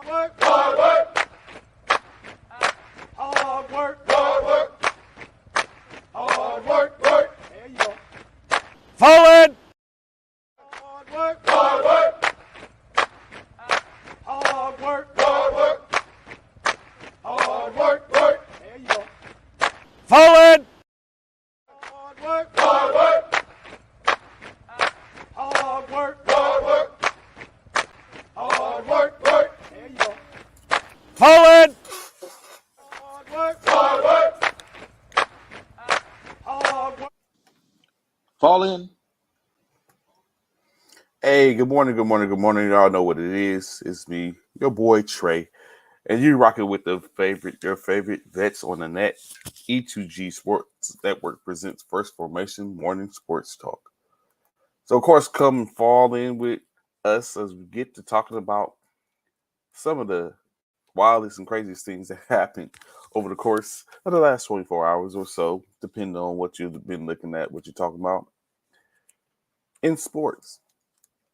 work, hard work, hard work, hard work, hard work, work. There you go. Forward! Hard work, hard work, hard work, hard work, hard work, work. There you go. Forward! Hard work, hard work, hard work, hard work, hard work, work. There you go. Forward! Hard work, hard work, hard work. Fall in. Hey, good morning, good morning, good morning. Y'all know what it is. It's me, your boy Trey. And you rocking with your favorite vets on the net. E2G Sports Network presents First Formation Morning Sports Talk. So, of course, come fall in with us as we get to talking about some of the wildest and craziest things that happened over the course of the last 24 hours or so, depending on what you've been looking at, what you're talking about in sports.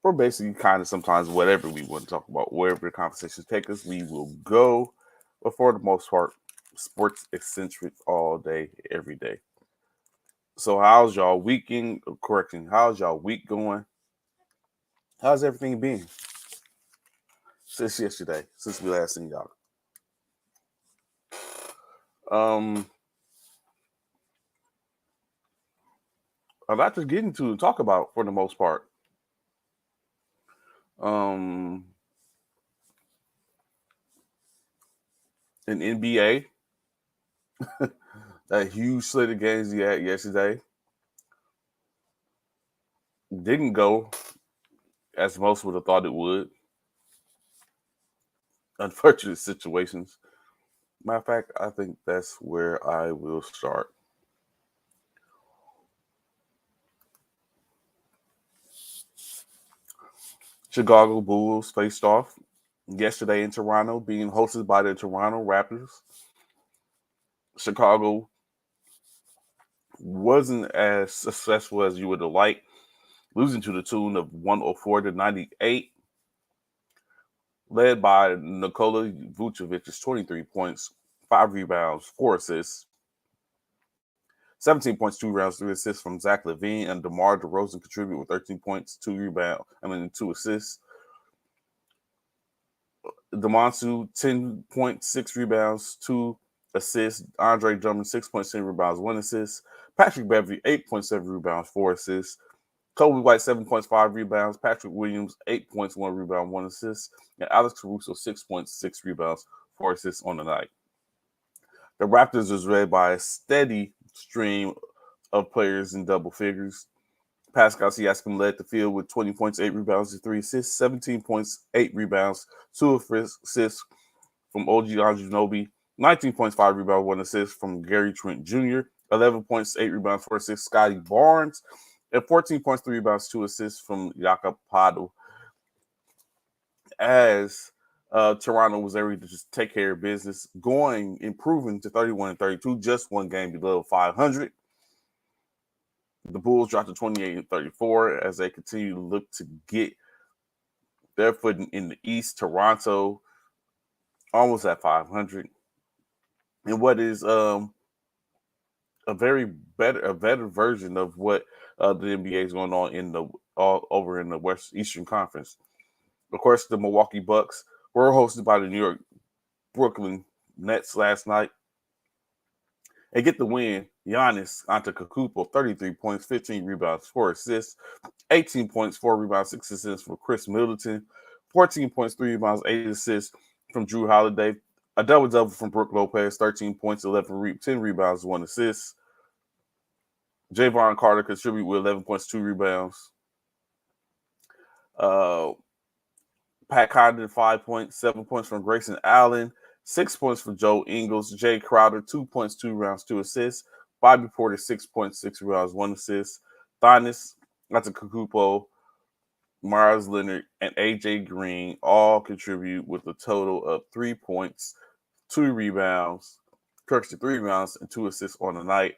Or basically kind of sometimes whatever we want to talk about, wherever the conversations take us, we will go. But for the most part, sports eccentric all day, every day. So how's y'all weekend? Correction, how's y'all week going? How's everything been since yesterday, since we last seen y'all? A lot to get into and talk about for the most part. In NBA, that huge slate of games you had yesterday didn't go as most would have thought it would. Unfortunate situations. Matter of fact, I think that's where I will start. Chicago Bulls faced off yesterday in Toronto, being hosted by the Toronto Raptors. Chicago wasn't as successful as you would have liked, losing to the tune of 104-98, led by Nikola Vucevic's 23 points, 5 rebounds, 4 assists, 17 points, 2 rebounds, 3 assists from Zach LaVine, and DeMar DeRozan contributed with 13 points, 2 assists. Demonsu, 10.6 rebounds, 2 assists. Andre Drummond, 6.7 rebounds, 1 assist. Patrick Beverley, 8.7 rebounds, 4 assists. Kobe White, 7.5 rebounds. Patrick Williams, 8 points, 1 rebound, 1 assist. And Alex Caruso, 6.6 rebounds, 4 assists on the night. The Raptors was led by a steady stream of players in double figures. Pascal Siakam led the field with 20 points, 8 rebounds, and 3 assists, 17 points, 8 rebounds, 2 assists from OG Anunoby, 19 points, 5 rebounds, 1 assist from Gary Trent Jr., 11 points, 8 rebounds, 4 assists, Scotty Barnes, and 14 points, 3 rebounds, 2 assists from Jakob Poeltl. As Toronto was able to just take care of business, improving to 31-32, just one game below 500. The Bulls dropped to 28-34 as they continue to look to get their footing in the East. Toronto almost at 500. And what is a better version of what the NBA is going on over in the Eastern Conference. Of course, the Milwaukee Bucks were hosted by the Brooklyn Nets last night. They get the win. Giannis Antetokounmpo, 33 points, 15 rebounds, 4 assists, 18 points, 4 rebounds, 6 assists from Chris Middleton, 14 points, 3 rebounds, 8 assists from Drew Holiday, a double-double from Brook Lopez, 13 points, 10 rebounds, 1 assist. Javon Carter contributed with 11 points, 2 rebounds. Pat Connaughton, 5 points, 7 points from Grayson Allen, 6 points for Joe Ingles. Jay Crowder, 2 points, 2 rebounds, 2 assists. Bobby Porter, 6 points, 6 rebounds, 1 assist. Giannis Antetokounmpo, Myers Leonard, and AJ Green all contribute with a total of 3 points, 2 rebounds, 3 rebounds, and 2 assists on the night.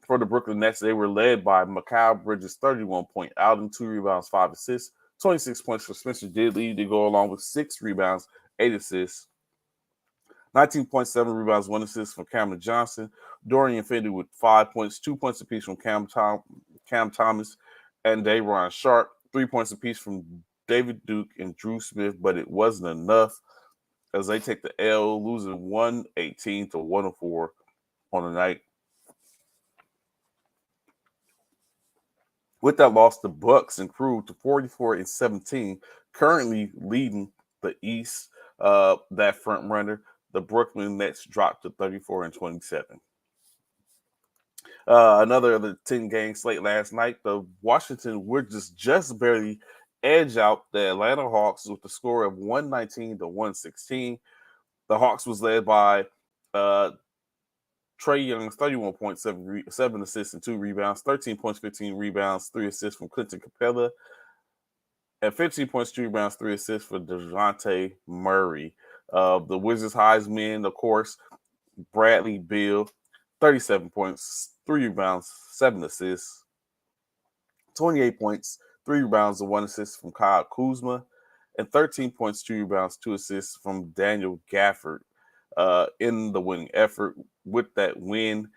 For the Brooklyn Nets, they were led by Mikal Bridges, 31-point outing, 2 rebounds, 5 assists, 26 points for Spencer Dinwiddie to go along with 6 rebounds 8 assists. 19.7 rebounds, 1 assist from Cameron Johnson. Dorian Finney with 5 points, 2 points apiece from Cam Thomas and Day'Ron Sharp. 3 points apiece from David Duke and Drew Smith, but it wasn't enough as they take the L, losing 118 to 104 on the night. With that loss, the Bucks improved to 44-17, currently leading the East. That front runner, the Brooklyn Nets, dropped to 34-27. Another of the 10-game slate last night, the Washington Wizards just barely edge out the Atlanta Hawks with the score of 119 to 116. The Hawks was led by Trae Young's 31 points, 7 assists, and 2 rebounds, 13 points, 15 rebounds, 3 assists from Clinton Capella, and 15 points, 2 rebounds, 3 assists for DeJounte Murray. The Wizards' Heisman, of course, Bradley Beal, 37 points, 3 rebounds, 7 assists, 28 points, 3 rebounds, and 1 assist from Kyle Kuzma, and 13 points, 2 rebounds, 2 assists from Daniel Gafford in the winning effort. With that win,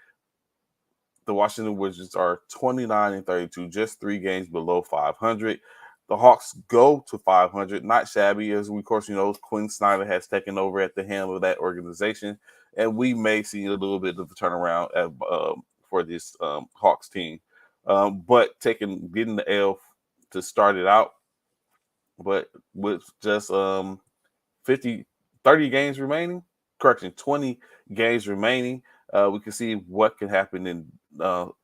the Washington Wizards are 29-32, just 3 games below 500. The Hawks go to 500, not shabby, as we, of course, Quinn Snyder has taken over at the helm of that organization, and we may see a little bit of a turnaround for this Hawks team. But getting the L to start it out, but with just 30 games remaining, 20 games remaining, we can see what can happen in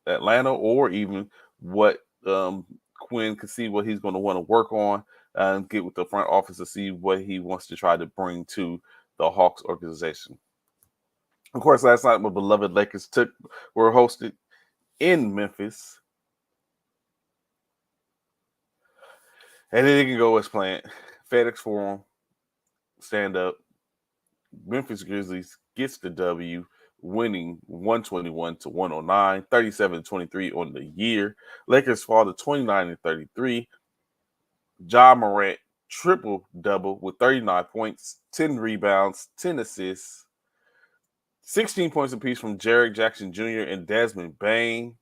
Atlanta, or even what Quinn can see what he's going to want to work on and get with the front office to see what he wants to try to bring to the Hawks organization. Of course, last night my beloved Lakers were hosted in Memphis, and it didn't go as planned. FedEx Forum, stand up. Memphis Grizzlies gets the W, winning 121 to 109, 37-23 on the year. Lakers fall to 29-33. Ja Morant triple-double with 39 points, 10 rebounds, 10 assists, 16 points apiece from Jarrett Jackson Jr. and Desmond Bane.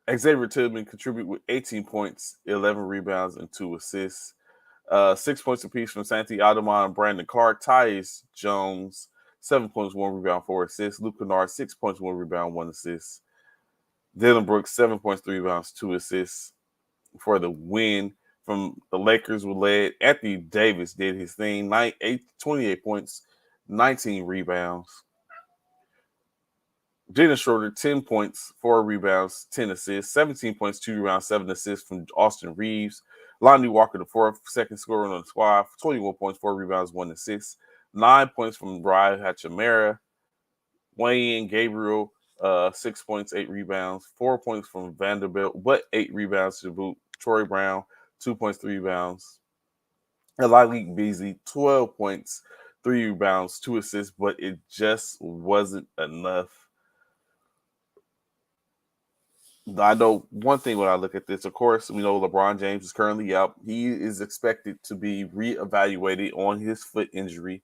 Xavier Tillman contribute with 18 points, 11 rebounds, and 2 assists. 6 points apiece from Santi Aldama and Brandon Clark. Tyus Jones, 7 points, 1 rebound, 4 assists. Luke Kennard, 6 points, 1 rebound, 1 assist. Dylan Brooks, 7 points, 3 rebounds, 2 assists for the win. From the Lakers were led. Anthony Davis did his thing, 28 points, 19 rebounds. Dennis Schroeder, 10 points, 4 rebounds, 10 assists, 17 points, 2 rebounds, 7 assists from Austin Reeves. Lonnie Walker, the second scorer on the squad, 21 points, 4 rebounds, 1 assist. 9 points from Brian Hachimura. Wayne Gabriel, 6 points, 8 rebounds, 4 points from Vanderbilt, but 8 rebounds to boot. Troy Brown, 2 points, 3 rebounds. Lalik Beasley, 12 points, 3 rebounds, 2 assists, but it just wasn't enough. I know one thing when I look at this, of course, we know LeBron James is currently out. He is expected to be reevaluated on his foot injury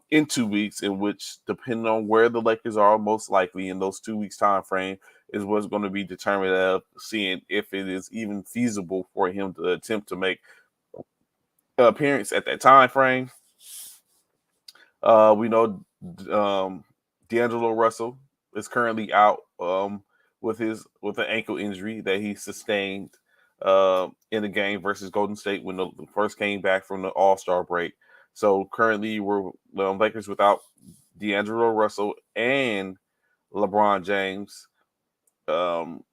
in 2 weeks, in which, depending on where the Lakers are, most likely in those 2 weeks time frame, is what's going to be determined of seeing if it is even feasible for him to attempt to make an appearance at that time frame. We know D'Angelo Russell is currently out with an ankle injury that he sustained in the game versus Golden State when the first came back from the All-Star break. So currently we're Lakers without D'Angelo Russell and LeBron James, and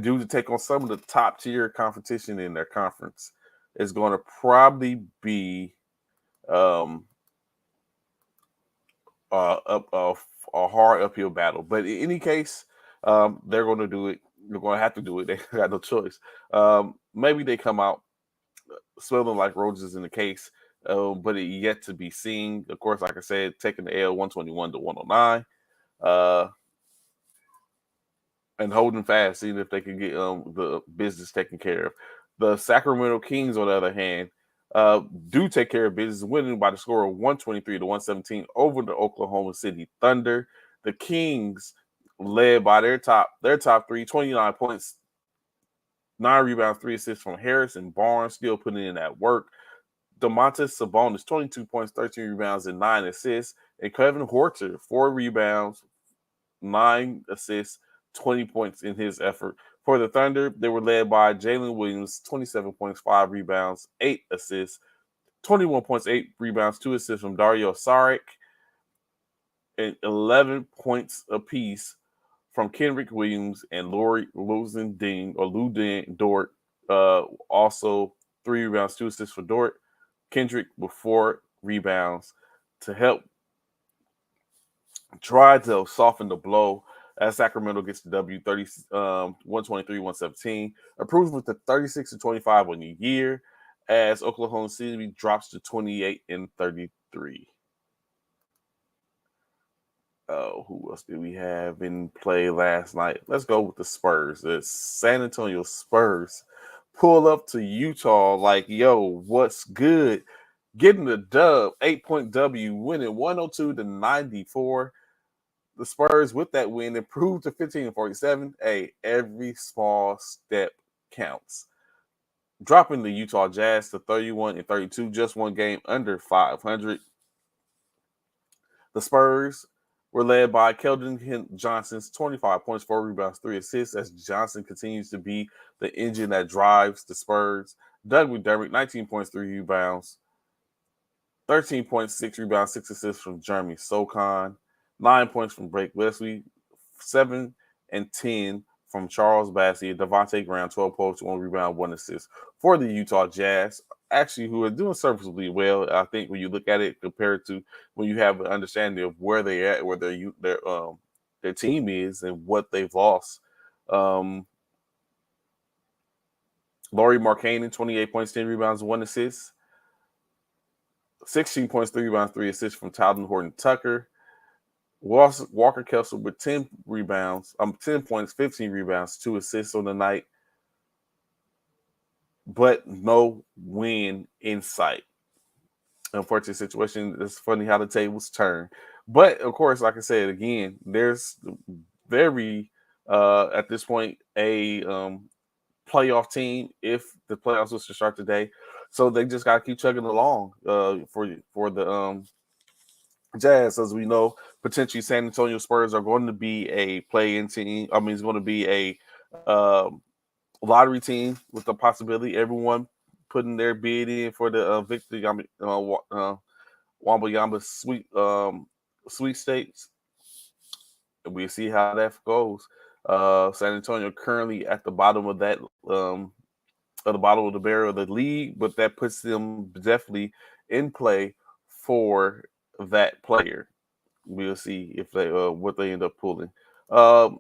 due to take on some of the top tier competition in their conference, is going to probably be a hard uphill battle. But in any case, they're going to do it. They're going to have to do it. They got no choice. Maybe they come out smelling like roses in the case, but it yet to be seen. Of course, like I said, taking the L 121 to 109, and holding fast, seeing if they can get the business taken care of. The Sacramento Kings, on the other hand, do take care of business, winning by the score of 123-117 over the Oklahoma City Thunder. The Kings, led by their top three, 29 points, 9 rebounds, 3 assists from Harris and Barnes, still putting in that work. Domantas Sabonis, 22 points, 13 rebounds, and 9 assists. And Kevin Huerter, 4 rebounds, 9 assists, 20 points in his effort. For the Thunder, they were led by Jalen Williams, 27 points, 5 rebounds, 8 assists, 21 points, 8 rebounds, 2 assists from Dario Saric, and 11 points apiece from Kenrick Williams and Lou Dort. Also, 3 rebounds, 2 assists for Dort. Kendrick with 4 rebounds to help try to soften the blow as Sacramento gets the W 123-117. Improves with the 36-25 on the year as Oklahoma City drops to 28-33. Who else did we have in play last night? Let's go with the Spurs. The San Antonio Spurs pull up to Utah like, yo, what's good? Getting the dub, 8-point W, winning 102-94. The Spurs, with that win, improved to 15-47. Hey, every small step counts. Dropping the Utah Jazz to 31-32, just one game under 500. The Spurs were led by Keldon Johnson's 25 points, 4 rebounds, 3 assists, as Johnson continues to be the engine that drives the Spurs. Doug McDermott, 19 points, 3 rebounds, 13 points, 6 rebounds, 6 assists from Jeremy Socon, 9 points from Blake Wesley, 7 and 10 from Charles Bassey, Devontae Graham, 12 points, 1 rebound, 1 assist for the Utah Jazz, actually, who are doing serviceably well. I think when you look at it compared to when you have an understanding of where they're at, where their team is, and what they've lost. Laurie Markkanen, 28 points, 10 rebounds, 1 assist. 16 points, 3 rebounds, 3 assists from Talen Horton-Tucker. Walker Kessler with 10 points, 15 rebounds, 2 assists on the night. But no win in sight. Unfortunate situation. It's funny how the tables turn. But, of course, like I said, again, there's very, at this point, a playoff team if the playoffs was to start today. So they just got to keep chugging along for the Jazz. As we know, potentially San Antonio Spurs are going to be a play-in team. I mean, it's going to be a lottery team with the possibility everyone putting their bid in for the Victor Wembanyama sweepstakes. We'll see how that goes. San Antonio currently at the bottom of that at the bottom of the barrel of the league, but that puts them definitely in play for that player. We'll see if they what they end up pulling. Of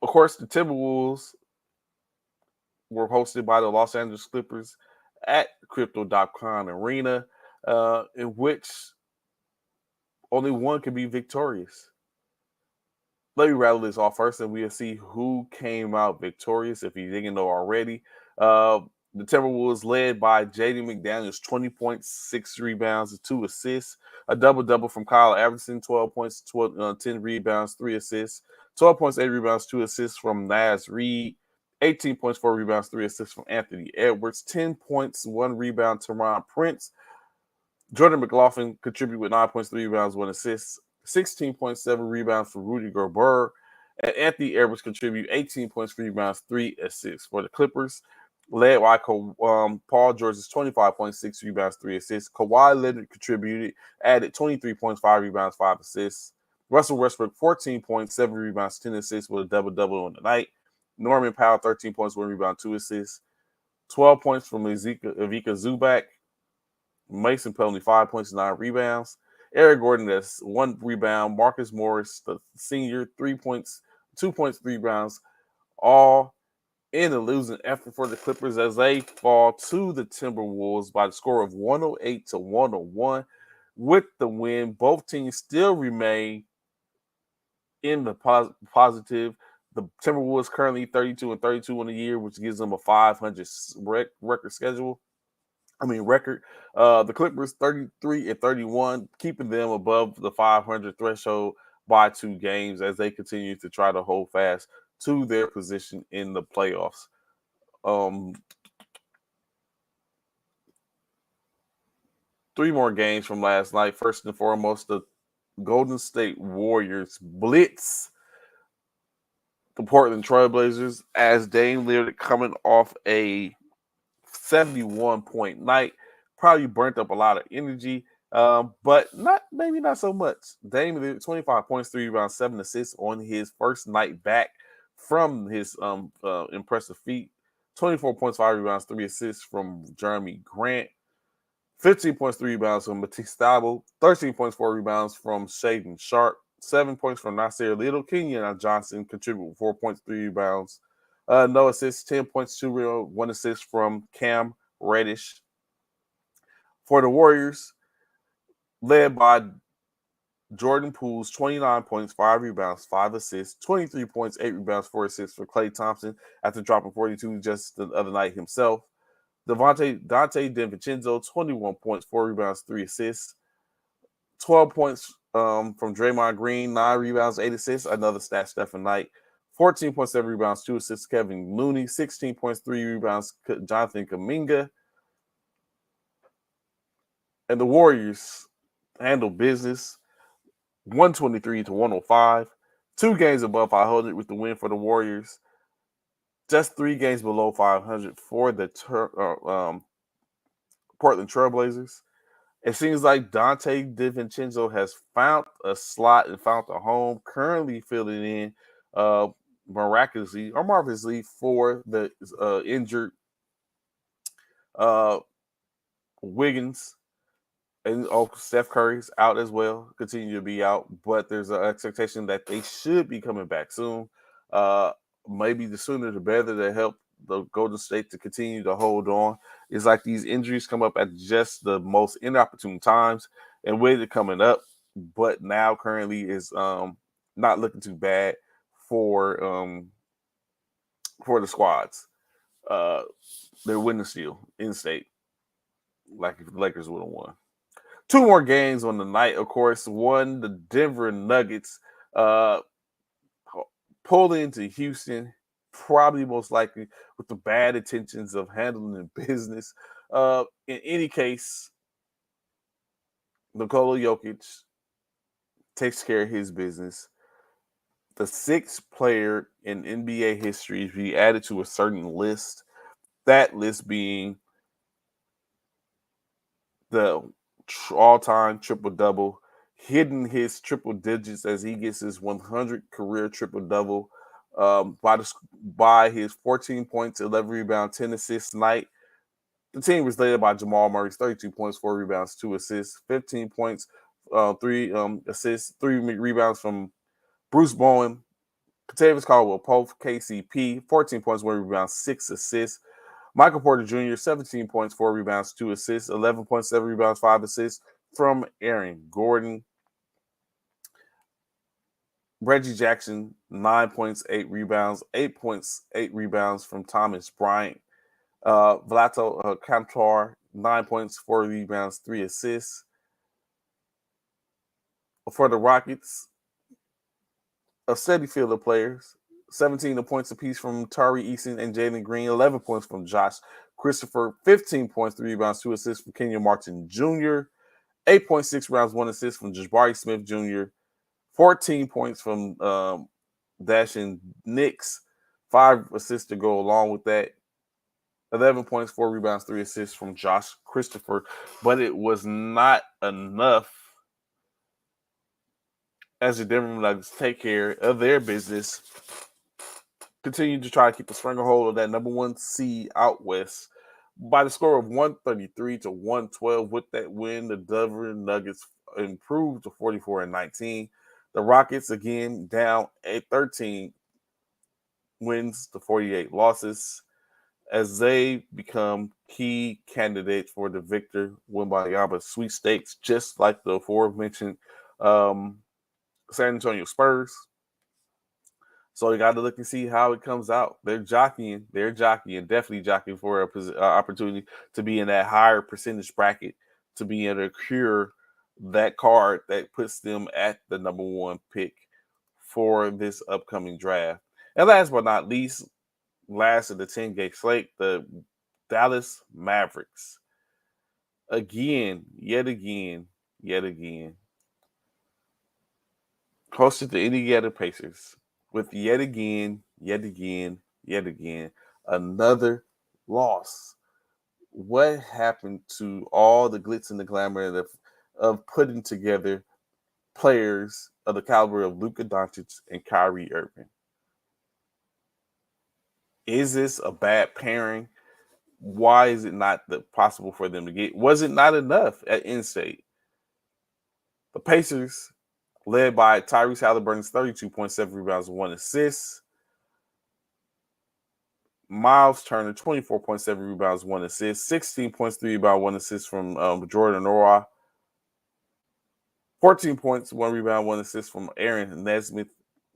course, the Timberwolves were hosted by the Los Angeles Clippers at Crypto.com Arena, in which only one can be victorious. Let me rattle this off first, and we'll see who came out victorious if you didn't know already. The Timberwolves led by J.D. McDaniels, 20 points, 6 rebounds, and 2 assists. A double-double from Kyle Anderson, 12 points, 10 rebounds, 3 assists. 12 points, 8 rebounds, 2 assists from Naz Reid. 18 points, 4 rebounds, 3 assists from Anthony Edwards. 10 points, 1 rebound, Teron Prince. Jordan McLaughlin contributed with 9 points, 3 rebounds, 1 assist. 16.7 rebounds for Rudy Gobert. And Anthony Edwards contributed 18 points, 3 rebounds, 3 assists. For the Clippers, led by Paul George's 25.6 rebounds, 3 assists. Kawhi Leonard contributed, added 23 points, 5 rebounds, 5 assists. Russell Westbrook, 14 points, 7 rebounds, 10 assists with a double-double on the night. Norman Powell, 13 points, 1 rebound, 2 assists. 12 points from Ivica Zubac. Mason Plumlee, 5 points, 9 rebounds. Eric Gordon, that's 1 rebound. Marcus Morris, the senior, 3 points, 2 points, 3 rebounds. All in a losing effort for the Clippers as they fall to the Timberwolves by the score of 108-101. With the win, both teams still remain in the positive. The Timberwolves currently 32-32 on the year, which gives them a 500 record schedule. record. The Clippers 33-31, keeping them above the 500 threshold by 2 games as they continue to try to hold fast to their position in the playoffs. Um, 3 more games from last night. First and foremost, the Golden State Warriors blitz the Portland Trailblazers as Dame Lillard coming off a 71-point night. Probably burnt up a lot of energy, but not so much. Dame Lillard, 25 points, 3 rebounds, 7 assists on his first night back from his impressive feat. 24 points, 5 rebounds, 3 assists from Jeremy Grant. 15 points, 3 rebounds from Matisse Thybulle. 13 points, 4 rebounds from Shaden Sharp. 7 points from Nasir Little. Kenyon Johnson contributed 4 points, 3 rebounds. No assists, 10 points, 2 rebounds, 1 assist from Cam Reddish. For the Warriors, led by Jordan Poole's 29 points, 5 rebounds, 5 assists, 23 points, 8 rebounds, 4 assists for Klay Thompson after dropping 42 just the other night himself. Dante DiVincenzo, 21 points, 4 rebounds, 3 assists. 12 points from Draymond Green, 9 rebounds, 8 assists. Another stat Stephen Knight. 14 points, 7 rebounds, 2 assists. Kevin Looney, 16 points, 3 rebounds. Jonathan Kuminga. And the Warriors handle business 123-105. 2 games above 500 with the win for the Warriors. Just 3 games below 500 for the Portland Trailblazers. It seems like Dante DiVincenzo has found a slot and found a home, currently filling in miraculously or marvelously for the injured Wiggins. And Steph Curry's out as well, continue to be out, but there's an expectation that they should be coming back soon. Maybe the sooner the better to help the Golden State to continue to hold on. It's like these injuries come up at just the most inopportune times, and with it coming up, but now currently is not looking too bad for the squads. They're winning still in state, like if the Lakers would have won. 2 more games on the night, of course. One, the Denver Nuggets pulled into Houston, probably most likely with the bad intentions of handling the business. In any case, Nikola Jokic takes care of his business. The 6th player in NBA history to be added to a certain list, that list being the all-time triple-double, hitting his triple digits as he gets his 100 career triple-double by his 14 points, 11 rebounds, 10 assists night. The team was led by Jamal Murray's 32 points, 4 rebounds, 2 assists, 15 points, 3 assists, 3 rebounds from Bruce Bowen. Kentavious Caldwell-Pope, KCP, 14 points, 1 rebound, 6 assists. Michael Porter Jr., 17 points, 4 rebounds, 2 assists, 11 points, 7 rebounds, 5 assists from Aaron Gordon. Reggie Jackson, 9 points, 8 rebounds, 8 points, 8 rebounds from Thomas Bryant. Vlato Kantar, 9 points, 4 rebounds, 3 assists. For the Rockets, a steady field of players. 17 points apiece from Tari Eason and Jalen Green, 11 points from Josh Christopher, 15 points, 3 rebounds, 2 assists from Kenyon Martin Jr., 8.6 rounds, 1 assist from Jabari Smith Jr., 14 points from Dashin Nix, 5 assists to go along with that, 11 points, 4 rebounds, 3 assists from Josh Christopher, but it was not enough as the Denver Nuggets take care of their business, continue to try to keep a stranglehold of that number 1 seed out west by the score of 133-112. With that win, the Denver Nuggets improved to 44-19. The Rockets again down at 13 wins to 48 losses as they become key candidates for the Victor Wembanyama sweepstakes, just like the aforementioned San Antonio Spurs. So you got to look and see how it comes out. They're jockeying, definitely jockeying for a opportunity to be in that higher percentage bracket, to be able to cure that card that puts them at the number one pick for this upcoming draft. And last but not least, last of the 10-game slate, the Dallas Mavericks. Yet again, hosted the Indiana Pacers with yet again, another loss. What happened to all the glitz and the glamour of putting together players of the caliber of Luka Doncic and Kyrie Irving? Is this a bad pairing? Why is it not possible for them to get? Was it not enough at in-state? The Pacers, led by Tyrese Halliburton's 32.7 rebounds and 1 assist. Miles Turner, 24.7 rebounds, 1 assist. 16 points, 3 rebounds, 1 assist from Jordan Nwora. 14 points, 1 rebound, 1 assist from Aaron Nesmith.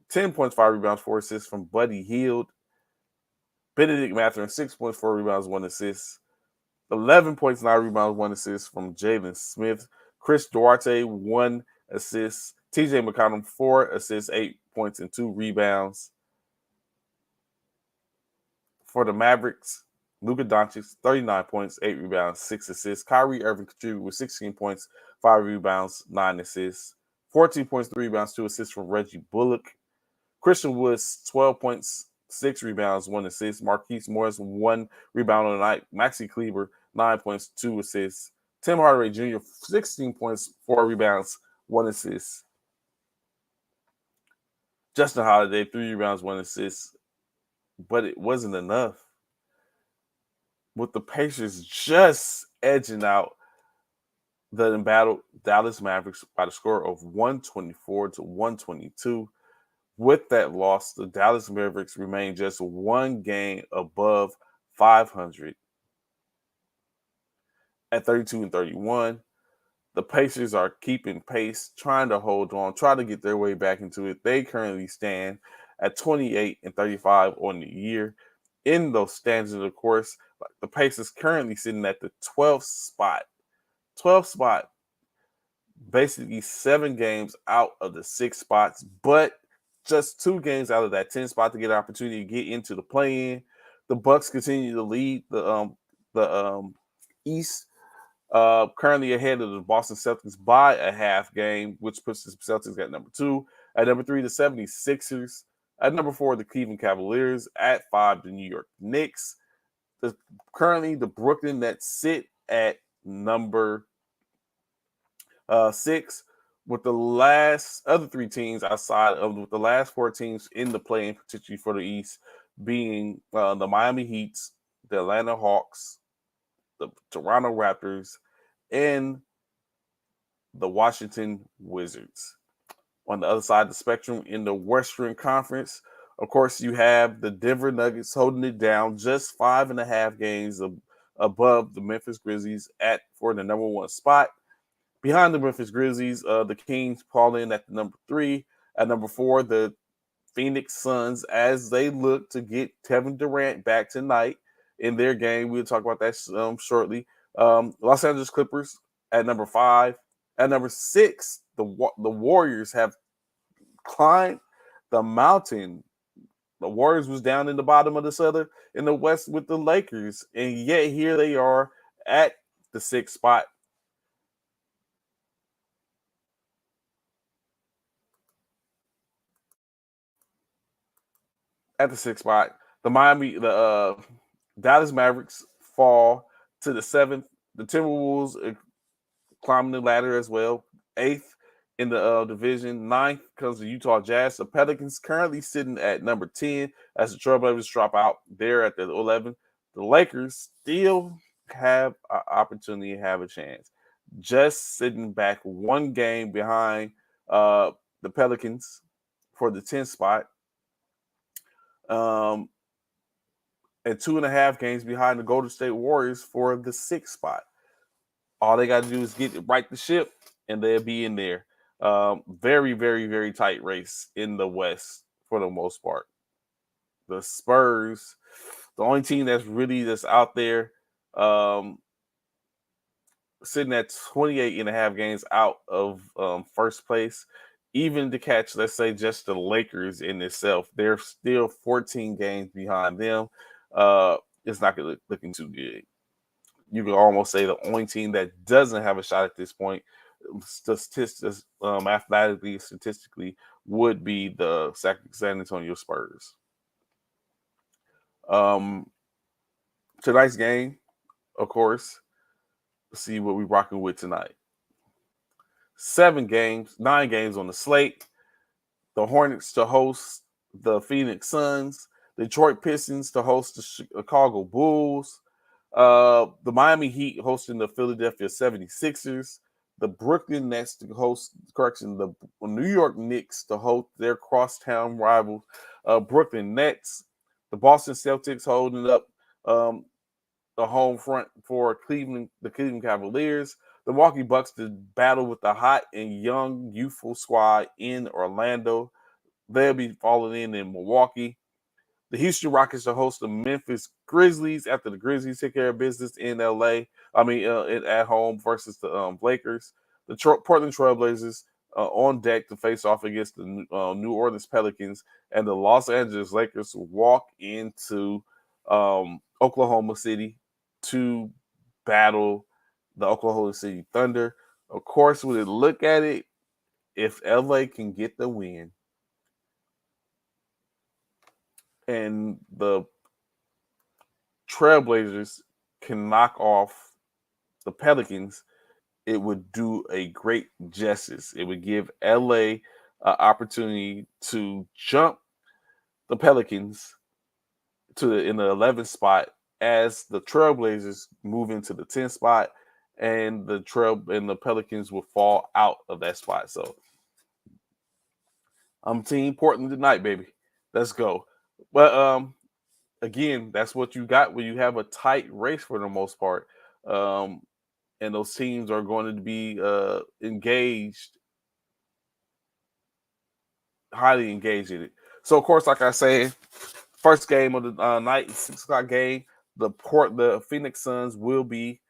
10 points, 5 rebounds, 4 assists from Buddy Hield. Benedict Mathurin, 6 points, 4 rebounds, 1 assist. 11 points, 9 rebounds, 1 assist from Jalen Smith. Chris Duarte, 1 assist. TJ McConnell, 4 assists, 8 points, and 2 rebounds. For the Mavericks, Luka Doncic, 39 points, 8 rebounds, 6 assists. Kyrie Irving contributed with 16 points, 5 rebounds, 9 assists. 14 points, 3 rebounds, 2 assists from Reggie Bullock. Christian Woods, 12 points, 6 rebounds, 1 assist. Marquise Morris, 1 rebound on the night. Maxi Kleber, 9 points, 2 assists. Tim Hardaway Jr., 16 points, 4 rebounds, 1 assist. Justin Holiday, 3 rebounds, 1 assist. But it wasn't enough. With the Pacers just edging out the embattled Dallas Mavericks by the score of 124 to 122. With that loss, the Dallas Mavericks remain just 1 game above 500 at 32 and 31. The Pacers are keeping pace, trying to hold on, trying to get their way back into it. They currently stand at 28 and 35 on the year. In those standings, of course, the Pacers currently sitting at the 12th spot. 12th spot, basically 7 games out of the 6 spots, but just 2 games out of that 10 spot to get an opportunity to get into the play-in. The Bucks continue to lead the East, currently ahead of the Boston Celtics by a half game, which puts the Celtics at number 2. At number 3, the 76ers. At number 4, the Cleveland Cavaliers. At 5, the New York Knicks. Currently, the Brooklyn Nets sit at number 6, with the last other 3 teams outside of with the last 4 teams in the play-in, particularly for the East, being the Miami Heat, the Atlanta Hawks, the Toronto Raptors, and the Washington Wizards. On the other side of the spectrum, in the Western Conference, of course, you have the Denver Nuggets holding it down, just 5.5 games above the Memphis Grizzlies for the number 1 spot. Behind the Memphis Grizzlies, the Kings fall in at the number 3. At number 4, the Phoenix Suns, as they look to get Kevin Durant back tonight in their game. We'll talk about that shortly. Los Angeles Clippers at number 5. At number 6, the Warriors have climbed the mountain. The Warriors was down in the bottom of the Southern in the West with the Lakers, and yet here they are at the 6th spot. At the 6th spot, the Dallas Mavericks fall to the 7th. The Timberwolves climbing the ladder as well, 8th in the division. 9th comes the Utah Jazz. The Pelicans currently sitting at number 10 as the Trailblazers drop out there at the 11th. The Lakers still have an opportunity to have a chance, just sitting back 1 game behind the Pelicans for the 10th spot. And 2.5 games behind the Golden State Warriors for the 6th spot. All they got to do is right the ship, and they'll be in there. Very, very, very tight race in the West for the most part. the Spurs, the only team that's out there, sitting at 28 and a half games out of first place. Even to catch, let's say, just the Lakers in itself, they're still 14 games behind them. It's not looking too good. You could almost say the only team that doesn't have a shot at this point, statistically, would be the San Antonio Spurs. Tonight's game, of course, let's see what we're rocking with tonight. 9 games on the slate. The Hornets to host the Phoenix Suns. Detroit Pistons to host the Chicago Bulls. The Miami Heat hosting the Philadelphia 76ers. The Brooklyn Nets to host, the New York Knicks to host their crosstown rivals, Brooklyn Nets. The Boston Celtics holding up the home front for the Cleveland Cavaliers. The Milwaukee Bucks to battle with the hot and young youthful squad in Orlando. They'll be falling in Milwaukee. The Houston Rockets to host the Memphis Grizzlies after the Grizzlies take care of business in LA. At home versus the Lakers. The Portland Trailblazers on deck to face off against the New Orleans Pelicans, and the Los Angeles Lakers walk into Oklahoma City to battle the Oklahoma City Thunder. Of course, when you look at it, if LA can get the win and the Trailblazers can knock off the Pelicans, it would do a great justice. It would give LA an opportunity to jump the Pelicans in the 11th spot as the Trailblazers move into the 10th spot, and the Pelicans will fall out of that spot. So I'm Team Portland tonight, baby. Let's go. But again, that's what you got when you have a tight race for the most part. And those teams are going to be highly engaged in it. So, of course, like I said, first game of the night, 6 o'clock game, the Phoenix Suns will be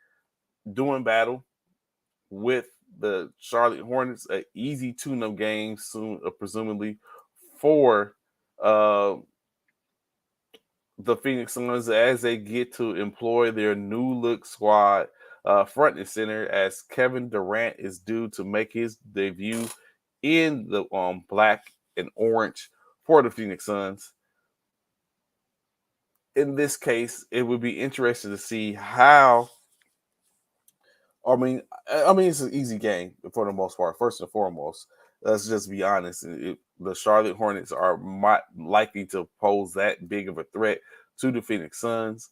doing battle with the Charlotte Hornets, an easy tune-up game soon, presumably, for the Phoenix Suns as they get to employ their new look squad front and center, as Kevin Durant is due to make his debut in the black and orange for the Phoenix Suns. In this case, it would be interesting to see how. It's an easy game for the most part. First and foremost, let's just be honest. The Charlotte Hornets are likely to pose that big of a threat to the Phoenix Suns.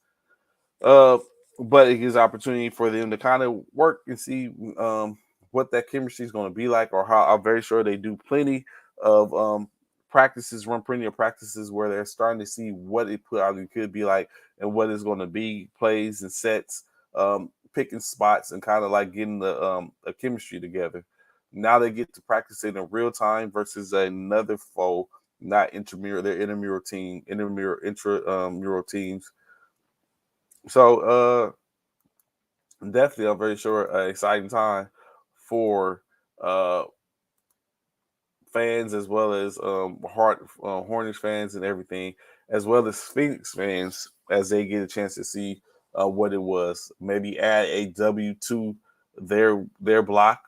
But it gives opportunity for them to kind of work and see what that chemistry is going to be like, or how. I'm very sure they do plenty of run plenty of practices where they're starting to see what it could be like and what it's going to be, plays and sets, picking spots and kind of like getting the a chemistry together. Now they get to practice it in real time versus another foe, not intramural, their intramural teams. So definitely, I'm very sure an exciting time for fans, as well as Hornets fans and everything, as well as Phoenix fans, as they get a chance to see what it was. Maybe add a W to their block,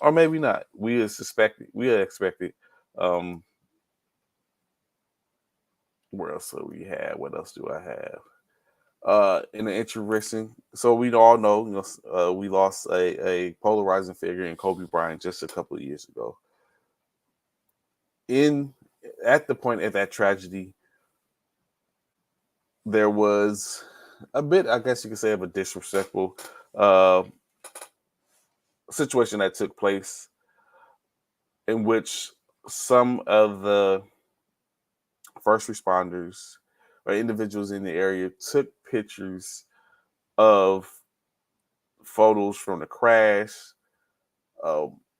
or maybe not. We expect it. Where else do we have? What else do I have? In the interesting, so we all know, we lost a polarizing figure in Kobe Bryant just a couple of years ago. At the point of that tragedy, there was a bit, I guess you could say, of a disrespectful situation that took place, in which some of the first responders or individuals in the area took pictures of photos from the crash,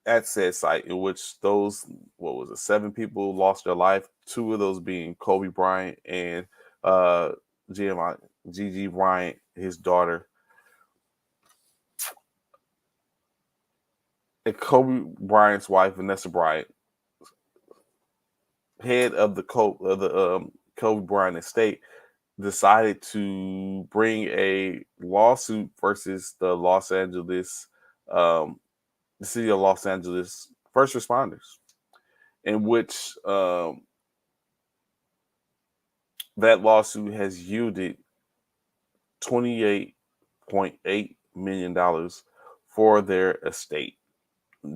at said site, in which those, what was it, 7 people lost their life. 2 of those being Kobe Bryant and uh, Gigi Bryant, his daughter. And Kobe Bryant's wife, Vanessa Bryant, head of the Kobe Bryant estate, decided to bring a lawsuit versus the city of Los Angeles first responders, in which that lawsuit has yielded $28.8 million for their estate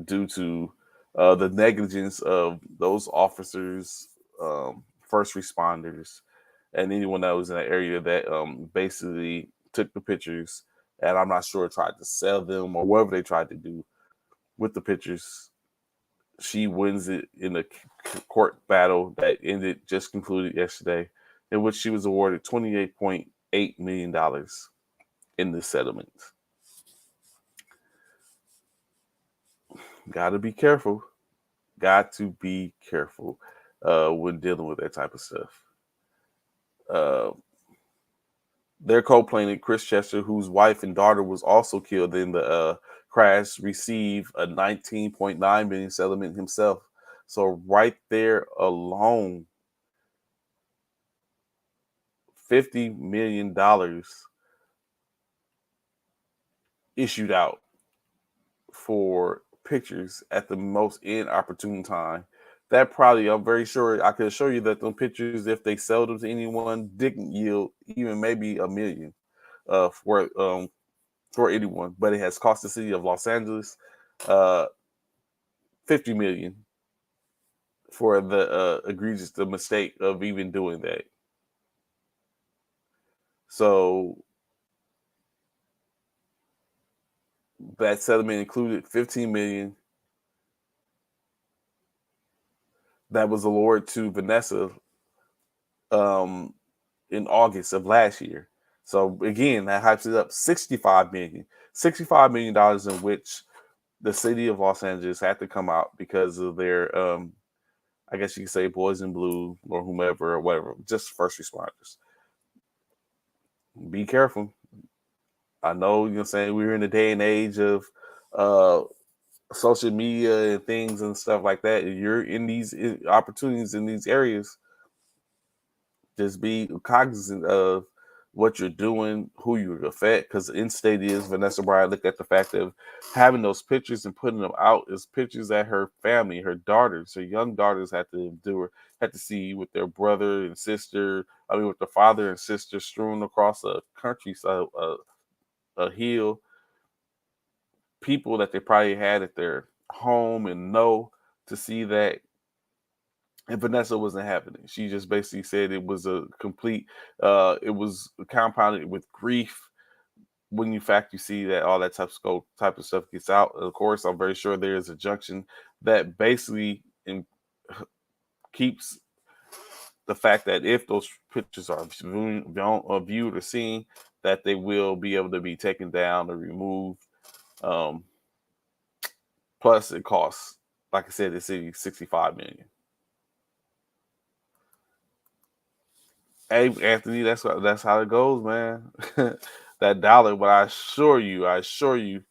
due to the negligence of those officers, first responders, and anyone that was in that area that basically took the pictures. And I'm not sure tried to sell them or whatever they tried to do with the pictures. She wins it in a court battle that just concluded yesterday, in which she was awarded $28.8 million in this settlement. Got to be careful. Got to be careful when dealing with that type of stuff. Uh, their co-plaintiff, Chris Chester, whose wife and daughter was also killed in the crash, received a $19.9 million settlement himself. So right there alone, $50 million issued out for pictures at the most inopportune time. That probably, I'm very sure, I can assure you that those pictures, if they sell them to anyone, didn't yield even maybe $1 million for anyone. But it has cost the city of Los Angeles uh, $50 million for the the mistake of even doing that. So that settlement included $15 million that was awarded to Vanessa um, in August of last year. So again, that hypes it up. $65 million in which the city of Los Angeles had to come out because of their I guess you could say boys in blue or whomever or whatever, just first responders. Be careful. I know you're saying we're in a day and age of uh social media and things and stuff like that. If you're in these opportunities in these areas, just be cognizant of what you're doing, who you affect. Because in state is Vanessa Bryant looked at the fact of having those pictures and putting them out as pictures that her family, her daughters, her young daughters had to had to see with their brother and sister. I mean, with the father and sister strewn across a countryside, a hill, people that they probably had at their home and know to see that. And Vanessa wasn't having it. She just basically said it was a complete, it was compounded with grief. When in fact you see that all that type of stuff gets out, of course, I'm very sure there is a junction that basically keeps the fact that if those pictures are viewed or seen, that they will be able to be taken down or removed. Um, plus, it costs, like I said, the city $65 million. Hey, Anthony, that's how it goes, man. That dollar, but I assure you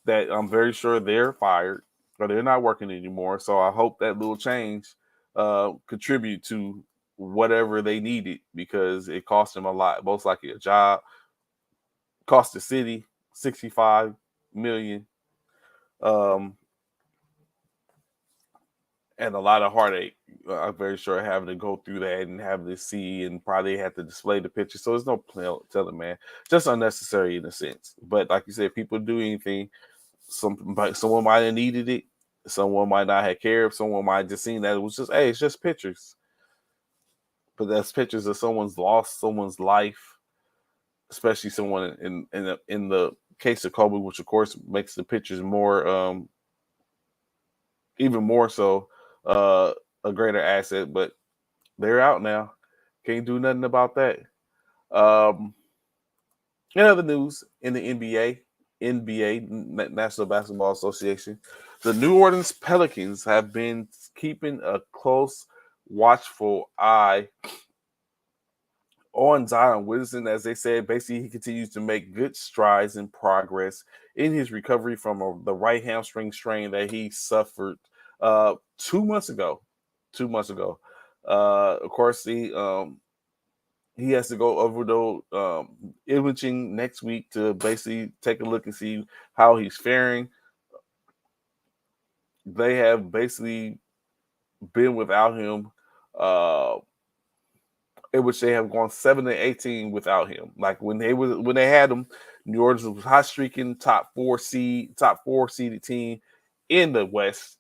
that I'm very sure they're fired or they're not working anymore. So I hope that little change contribute to whatever they needed, because it cost them a lot. Most likely a job, cost the city $65 million, um, and a lot of heartache. I'm very sure having to go through that and having to see and probably have to display the picture. So there's no telling, man. Just unnecessary in a sense. But like you said, people do anything. Someone might have needed it. Someone might not have cared. Someone might have just seen that it was just, hey, it's just pictures. But that's pictures of someone's lost, someone's life, especially someone in the case of Kobe, which of course makes the pictures more, even more so, a greater asset. But they're out now. Can't do nothing about that. In other news, in the NBA, NBA, National Basketball Association. The New Orleans Pelicans have been keeping a close, watchful eye on Zion Williamson. As they said, basically he continues to make good strides and progress in his recovery from the right hamstring strain that he suffered 2 months ago. 2 months ago, of course, he has to go over the imaging next week to basically take a look and see how he's faring. They have basically been without him, uh, in which they have gone 7-18 without him. Like when they had him, New Orleans was hot streaking, top four seeded team in the West.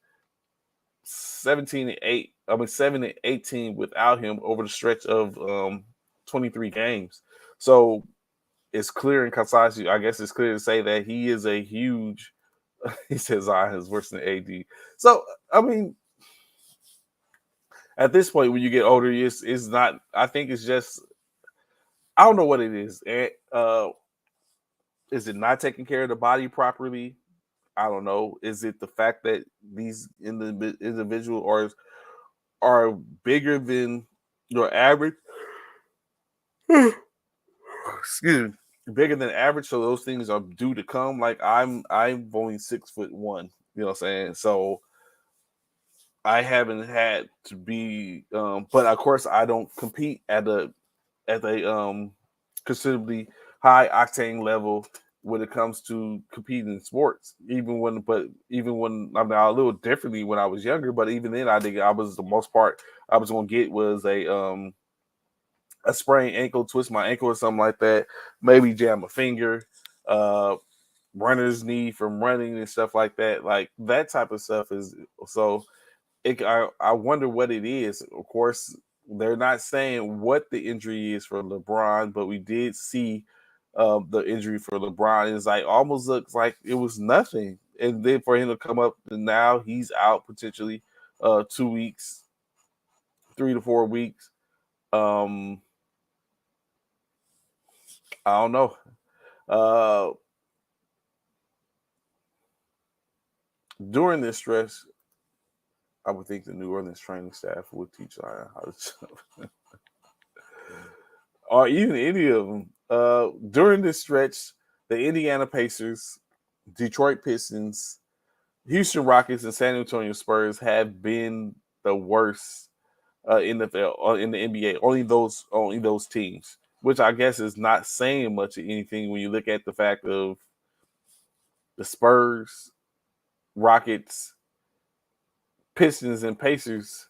17-8. I mean 7-18 without him over the stretch of 23 games. So it's clear and concise. I guess it's clear to say that he is a huge. He says Zion is worse than AD. So I mean, at this point, when you get older, it's not. I think it's just. I don't know what it is. Is it not taking care of the body properly? I don't know. Is it the fact that these individuals are bigger than your average? Excuse me, bigger than average, so those things are due to come. Like I'm only 6'1", you know what I'm saying? So I haven't had to be but of course I don't compete at a considerably high octane level when it comes to competing in sports. Even when I'm a little differently when I was younger, but even then I think I was the most part I was gonna get was a sprained ankle, twist my ankle or something like that, maybe jam a finger, uh, runner's knee from running and stuff like that. Like that type of stuff is so. I wonder what it is. Of course, they're not saying what the injury is for LeBron, but we did see the injury for LeBron. It's like almost looks like it was nothing, and then for him to come up and now he's out potentially 2 weeks, 3 to 4 weeks. Um, I don't know. Uh, During this stretch, I would think the New Orleans training staff would teach Zion how to jump, or even any of them. During this stretch, the Indiana Pacers, Detroit Pistons, Houston Rockets, and San Antonio Spurs have been the worst in the NBA. Only those teams, which I guess is not saying much of anything when you look at the fact of the Spurs, Rockets, Pistons, and Pacers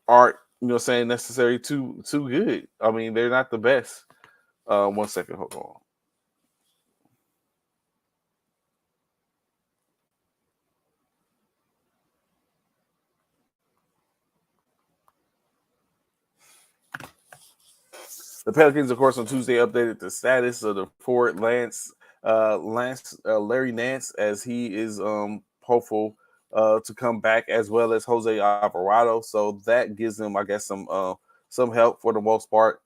aren't, saying necessarily too good. I mean, they're not the best. 1 second, hold on. The Pelicans, of course, on Tuesday updated the status of the forward Larry Nance, as he is hopeful to come back, as well as Jose Alvarado. So that gives them, I guess, some help for the most part.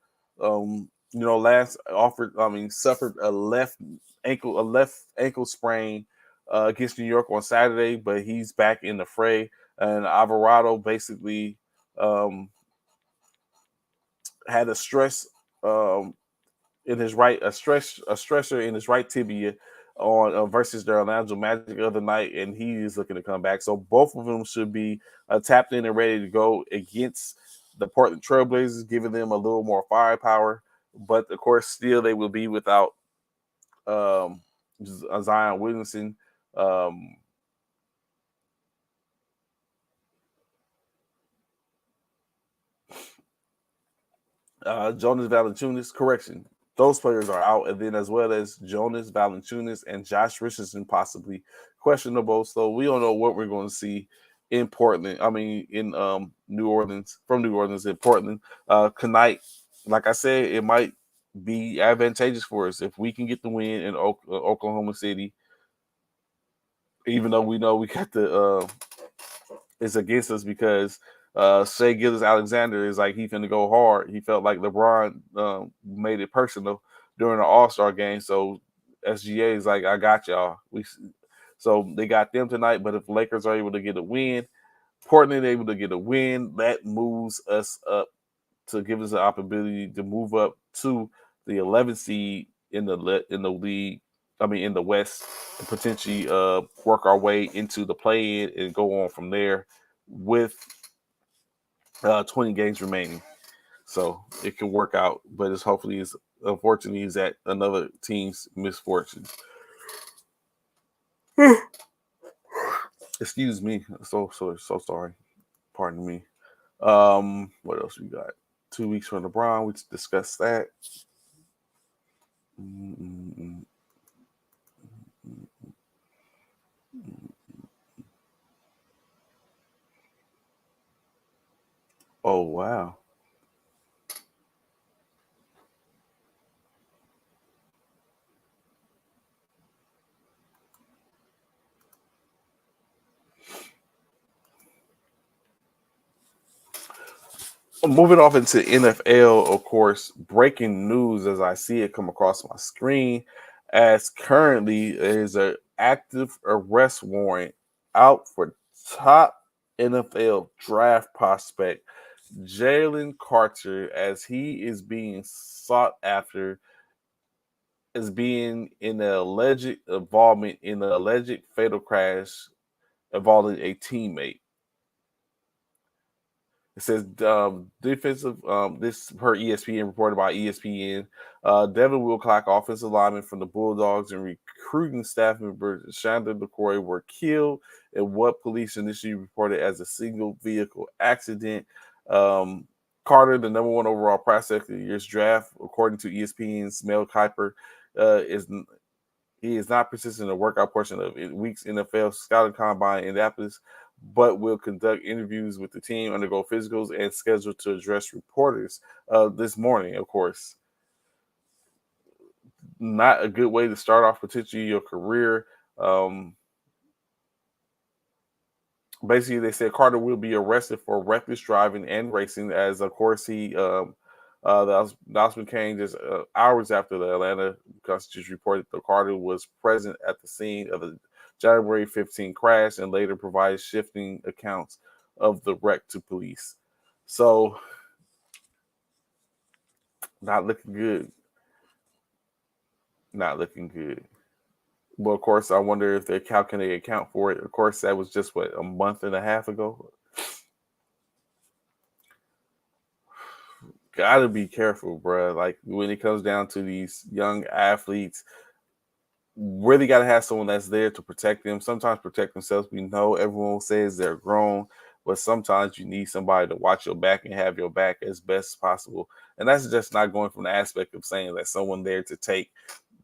Lance suffered a left ankle sprain against New York on Saturday, but he's back in the fray. And Alvarado basically had um, a stressor in his right tibia on versus the Orlando Magic the other night, and he is looking to come back. So both of them should be tapped in and ready to go against the Portland Trailblazers, giving them a little more firepower. But of course, still they will be without um, Zion Williamson. Um, Jonas Valanciunas, correction. Those players are out, and then as well as Jonas Valanciunas and Josh Richardson possibly questionable. So we don't know what we're going to see in Portland. I mean, in New Orleans, from New Orleans in Portland tonight. Like I said, it might be advantageous for us if we can get the win in Oklahoma City. Even though we know we got it's against us because Shea Gillis Alexander is like he finna go hard. He felt like LeBron made it personal during the All-Star game, so SGA is like, I got y'all. So they got them tonight. But if Lakers are able to get a win, Portland able to get a win, that moves us up to give us an opportunity to move up to the 11th seed in the league. I mean, in the West, and potentially work our way into the play-in and go on from there with 20 games remaining. So it can work out, but unfortunately is that another team's misfortune. Excuse me. So sorry. Pardon me. What else we got? 2 weeks from LeBron. We discussed that. Oh wow. Moving off into NFL, of course, breaking news as I see it come across my screen, as currently there's an active arrest warrant out for top NFL draft prospect Jalen Carter, as he is being sought after as being in the alleged involvement in the alleged fatal crash involving a teammate. It says defensive. This per ESPN, reported by ESPN. Devin Wilcock, offensive lineman from the Bulldogs, and recruiting staff member Shonda McCoy were killed in what police initially reported as a single vehicle accident. Carter, the number one overall prospect of the year's draft, according to ESPN's Mel Kiper, he is not persistent in the workout portion of week's NFL scouting combine in Indianapolis, but will conduct interviews with the team, undergo physicals, and schedule to address reporters this morning, of course. Not a good way to start off potentially your career. Basically, they said Carter will be arrested for reckless driving and racing, as of course the announcement came just hours after the Atlanta Constitution reported that Carter was present at the scene of the January 15 crash and later provided shifting accounts of the wreck to police. So, not looking good. Not looking good. Well, of course, I wonder if how can they account for it. Of course, that was just a month and a half ago. Gotta be careful, bro. Like when it comes down to these young athletes, really got to have someone that's there to protect them. Sometimes protect themselves. We know everyone says they're grown, but sometimes you need somebody to watch your back and have your back as best as possible. And that's just not going from the aspect of saying that someone there to take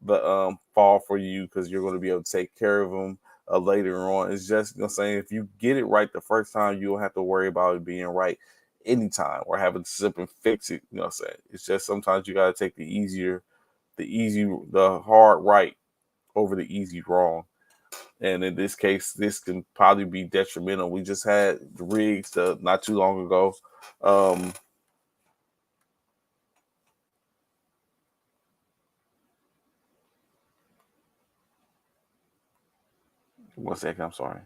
the fall for you because you're going to be able to take care of them later on. It's just saying if you get it right the first time, you don't have to worry about it being right anytime or having to sip and fix it. You know what I'm saying? It's just sometimes you got to take the hard right over the easy wrong. And in this case, this can probably be detrimental. We just had the rigs not too long ago. One second, I'm sorry.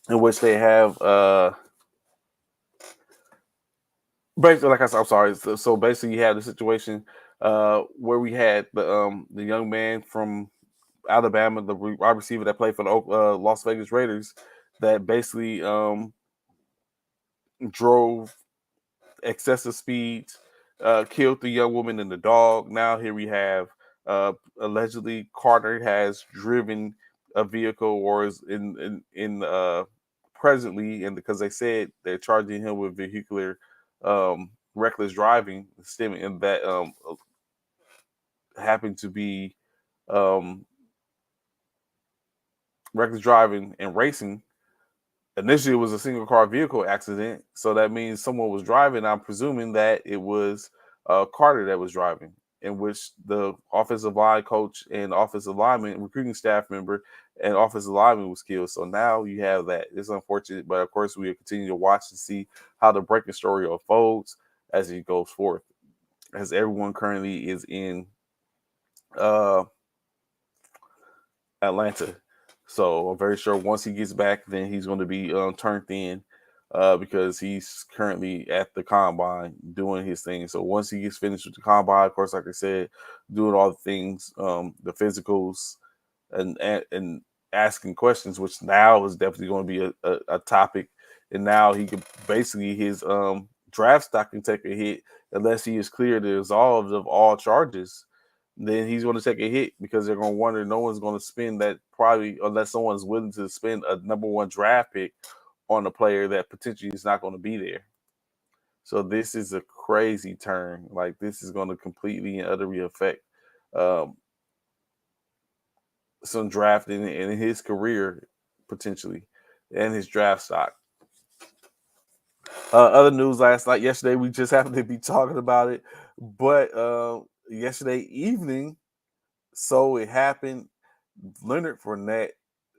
In which they have basically, like I said, I'm sorry. So basically, you had the situation where we had the young man from Alabama, the wide receiver that played for the Las Vegas Raiders, that basically drove excessive speeds, killed the young woman and the dog. Now here we have allegedly Carter has driven a vehicle or is in presently, and because they said they're charging him with vehicular reckless driving, stemming and that happened to be reckless driving and racing. Initially, it was a single car vehicle accident, so that means someone was driving. I'm presuming that it was Carter that was driving, in which the offensive line coach and offensive lineman, recruiting staff member, and offensive lineman was killed. So now you have that. It's unfortunate, but of course we will continue to watch and see how the breaking story unfolds as it goes forth. As everyone currently is in uh, Atlanta. So I'm very sure once he gets back, then he's going to be turned in because he's currently at the combine doing his thing. So once he gets finished with the combine, of course, like I said, doing all the things, the physicals, and asking questions, which now is definitely going to be a topic. And now he could basically his draft stock can take a hit unless he is cleared and absolved of all charges. Then he's going to take a hit because they're going to wonder. No one's going to spend that probably unless someone's willing to spend a number one draft pick on a player that potentially is not going to be there. So this is a crazy turn. Like this is going to completely and utterly affect um, some drafting in his career potentially and his draft stock. Other news yesterday, we just happened to be talking about it, but yesterday evening, so it happened. Leonard Fournette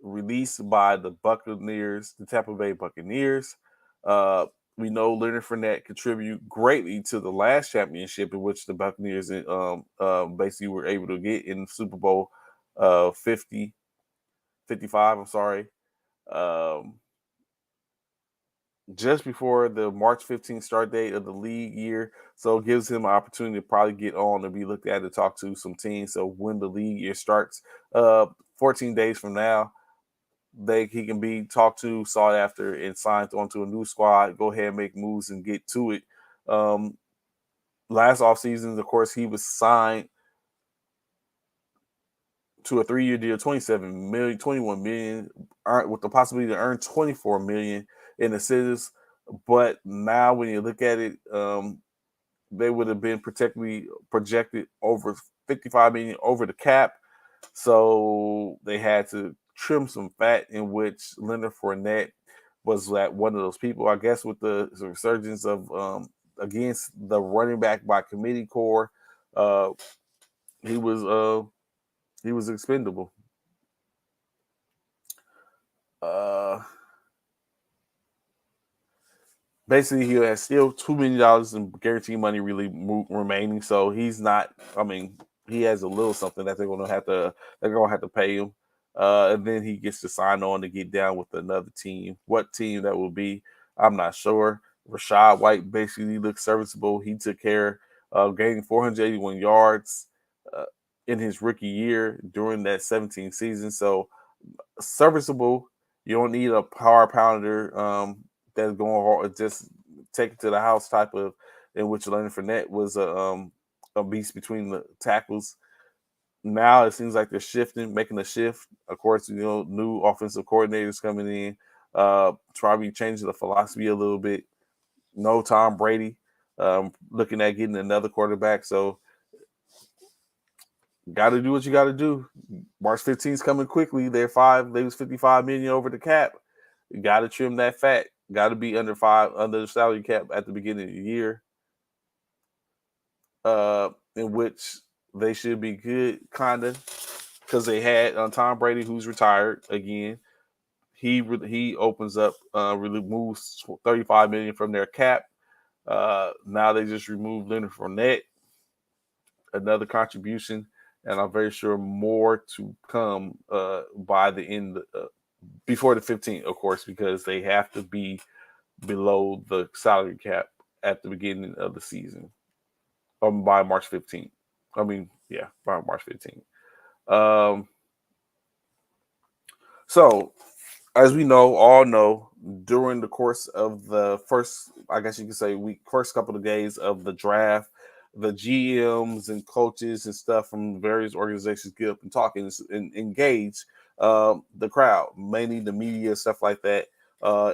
released by the Buccaneers, the Tampa Bay Buccaneers. Uh, we know Leonard Fournette contributed greatly to the last championship in which the Buccaneers basically were able to get in Super Bowl 50, 55. I'm sorry. Um, just before the March 15th start date of the league year. So it gives him an opportunity to probably get on and be looked at to talk to some teams. So when the league year starts, 14 days from now, he can be talked to, sought after, and signed onto a new squad. Go ahead and make moves and get to it. Last offseason, of course, he was signed to a 3-year deal, 27 million, 21 million, with the possibility to earn 24 million in incentives. But now, when you look at it, they would have been projected over 55 million over the cap. So they had to trim some fat, in which Leonard Fournette was that one of those people. I guess with the resurgence of against the running back by committee core, uh, he was expendable. Uh, Basically, he has still $2 million in guaranteed money really remaining. So he's not. I mean, he has a little something that they're gonna have to pay him, and then he gets to sign on to get down with another team. What team that will be, I'm not sure. Rashad White basically looks serviceable. He took care of gaining 481 yards in his rookie year during that 17 season. So serviceable. You don't need a power pounder that's going hard, just take it to the house type of, in which Leonard Fournette was a beast between the tackles. Now it seems like they're shifting, making a shift. Of course, new offensive coordinators coming in, probably changing the philosophy a little bit. No Tom Brady, looking at getting another quarterback. So got to do what you got to do. March 15th is coming quickly. They was 55 million over the cap. You got to trim that fat. Got to be under the salary cap at the beginning of the year. In which they should be good, kinda, because they had Tom Brady, who's retired again. He opens up, removes 35 million from their cap. Now they just removed Leonard Fournette, another contribution, and I'm very sure more to come by the end, before the 15th, of course, because they have to be below the salary cap at the beginning of the season, by March 15th. I mean, yeah, by March 15th. Um, so, as we all know, during the course of the first, I guess you could say, first couple of days of the draft, the GMs and coaches and stuff from various organizations get up and talk and engage the crowd, mainly the media, stuff like that,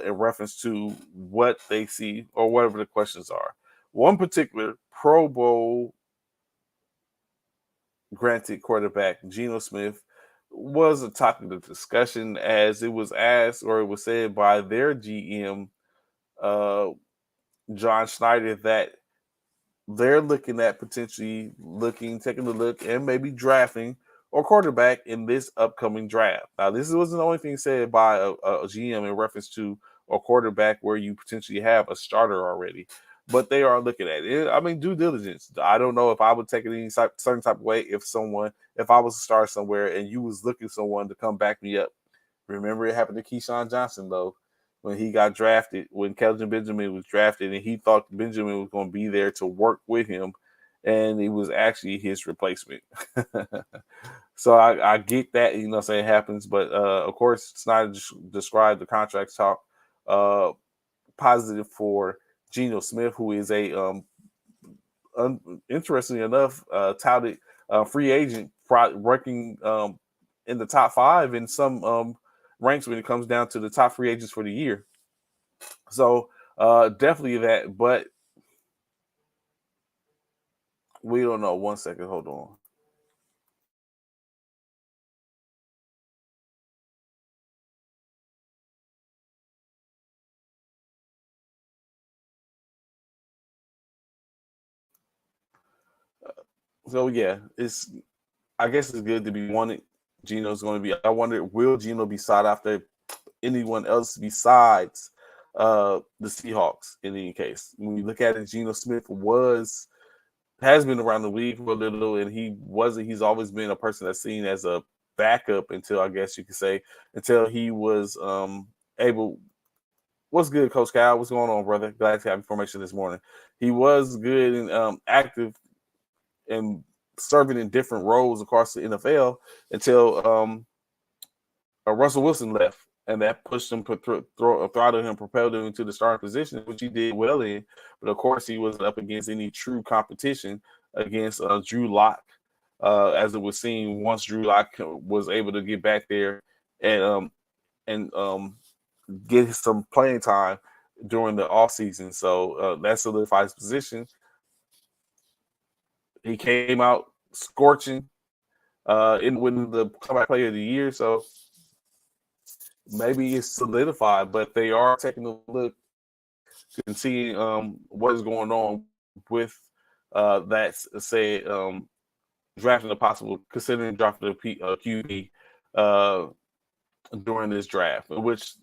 in reference to what they see or whatever the questions are. One particular Pro Bowl granted quarterback, Geno Smith, was a topic of discussion, as it was asked, or it was said by their GM, uh, John Schneider, that they're looking at potentially taking a look, and maybe drafting or quarterback in this upcoming draft. Now, this wasn't the only thing said by a GM in reference to a quarterback where you potentially have a starter already, but they are looking at it. I mean, due diligence. I don't know if I would take it any certain type of way if I was to start somewhere and you was looking for someone to come back me up. Remember, it happened to Keyshawn Johnson though, when he got drafted, when Kelvin Benjamin was drafted, and he thought Benjamin was going to be there to work with him, and it was actually his replacement. So I get that, say it happens, but of course, Snyder described the contract talk positive for Geno Smith, who is a interestingly enough touted free agent, working in the top 5 in some ranks when it comes down to the top free agents for the year. So definitely that, but we don't know. 1 second, hold on. So yeah, I guess it's good to be wanted. Geno's going to be. I wonder, will Geno be sought after anyone else besides the Seahawks? In any case, when you look at it, Geno Smith has been around the league for a little, and he's always been a person that's seen as a backup until, I guess you could say, until he was able. What's good, Coach Kyle? What's going on, brother? Glad to have information this morning. He was good and active and serving in different roles across the NFL until Russell Wilson left, and that pushed him, throttled him, propelled him into the starting position, which he did well in. But of course, he wasn't up against any true competition against Drew Lock, as it was seen once Drew Lock was able to get back there and get some playing time during the offseason. So that solidified his position. He came out scorching in winning the comeback player of the year. So maybe it's solidified, but they are taking a look and seeing what is going on with that, say, considering drafting a QB during this draft, which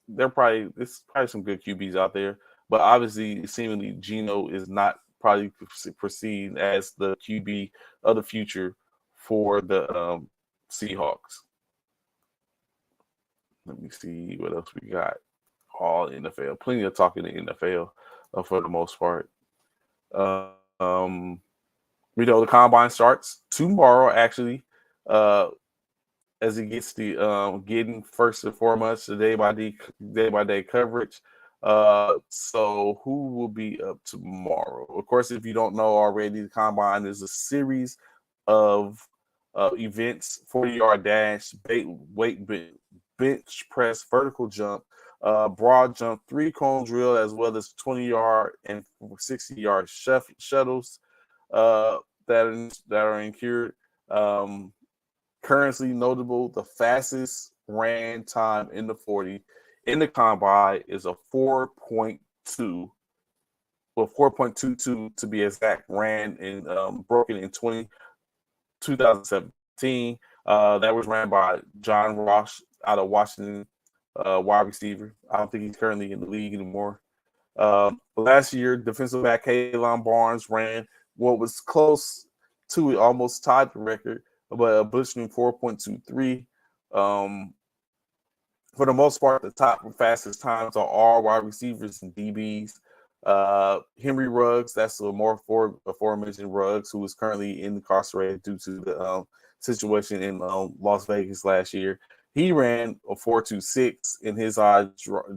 there's probably some good QBs out there, but obviously, seemingly, Geno is not probably perceived as the QB of the future for the Seahawks. Let me see what else we got. All NFL, plenty of talking in the NFL for the most part. The combine starts tomorrow, actually. As he gets the getting first and foremost the day by day coverage. So who will be up tomorrow? Of course, if you don't know already, the combine is a series of events: 40-yard dash, weight bench press, vertical jump, broad jump, 3-cone drill, as well as 20-yard and 60-yard shuttles that are incurred. Currently notable, the fastest ran time in the 40 in the combine is a 4.2. Well, 4.22 to be exact, ran in broken in 2017. That was ran by John Ross out of Washington, wide receiver. I don't think he's currently in the league anymore. Last year, defensive back Kalon Barnes ran what was close to it, almost tied the record, but a blistering 4.23. For the most part, the top fastest times are all wide receivers and DBs. Henry Ruggs, that's the aforementioned Ruggs, who is currently incarcerated due to the situation in Las Vegas last year. He ran a 4.26 in his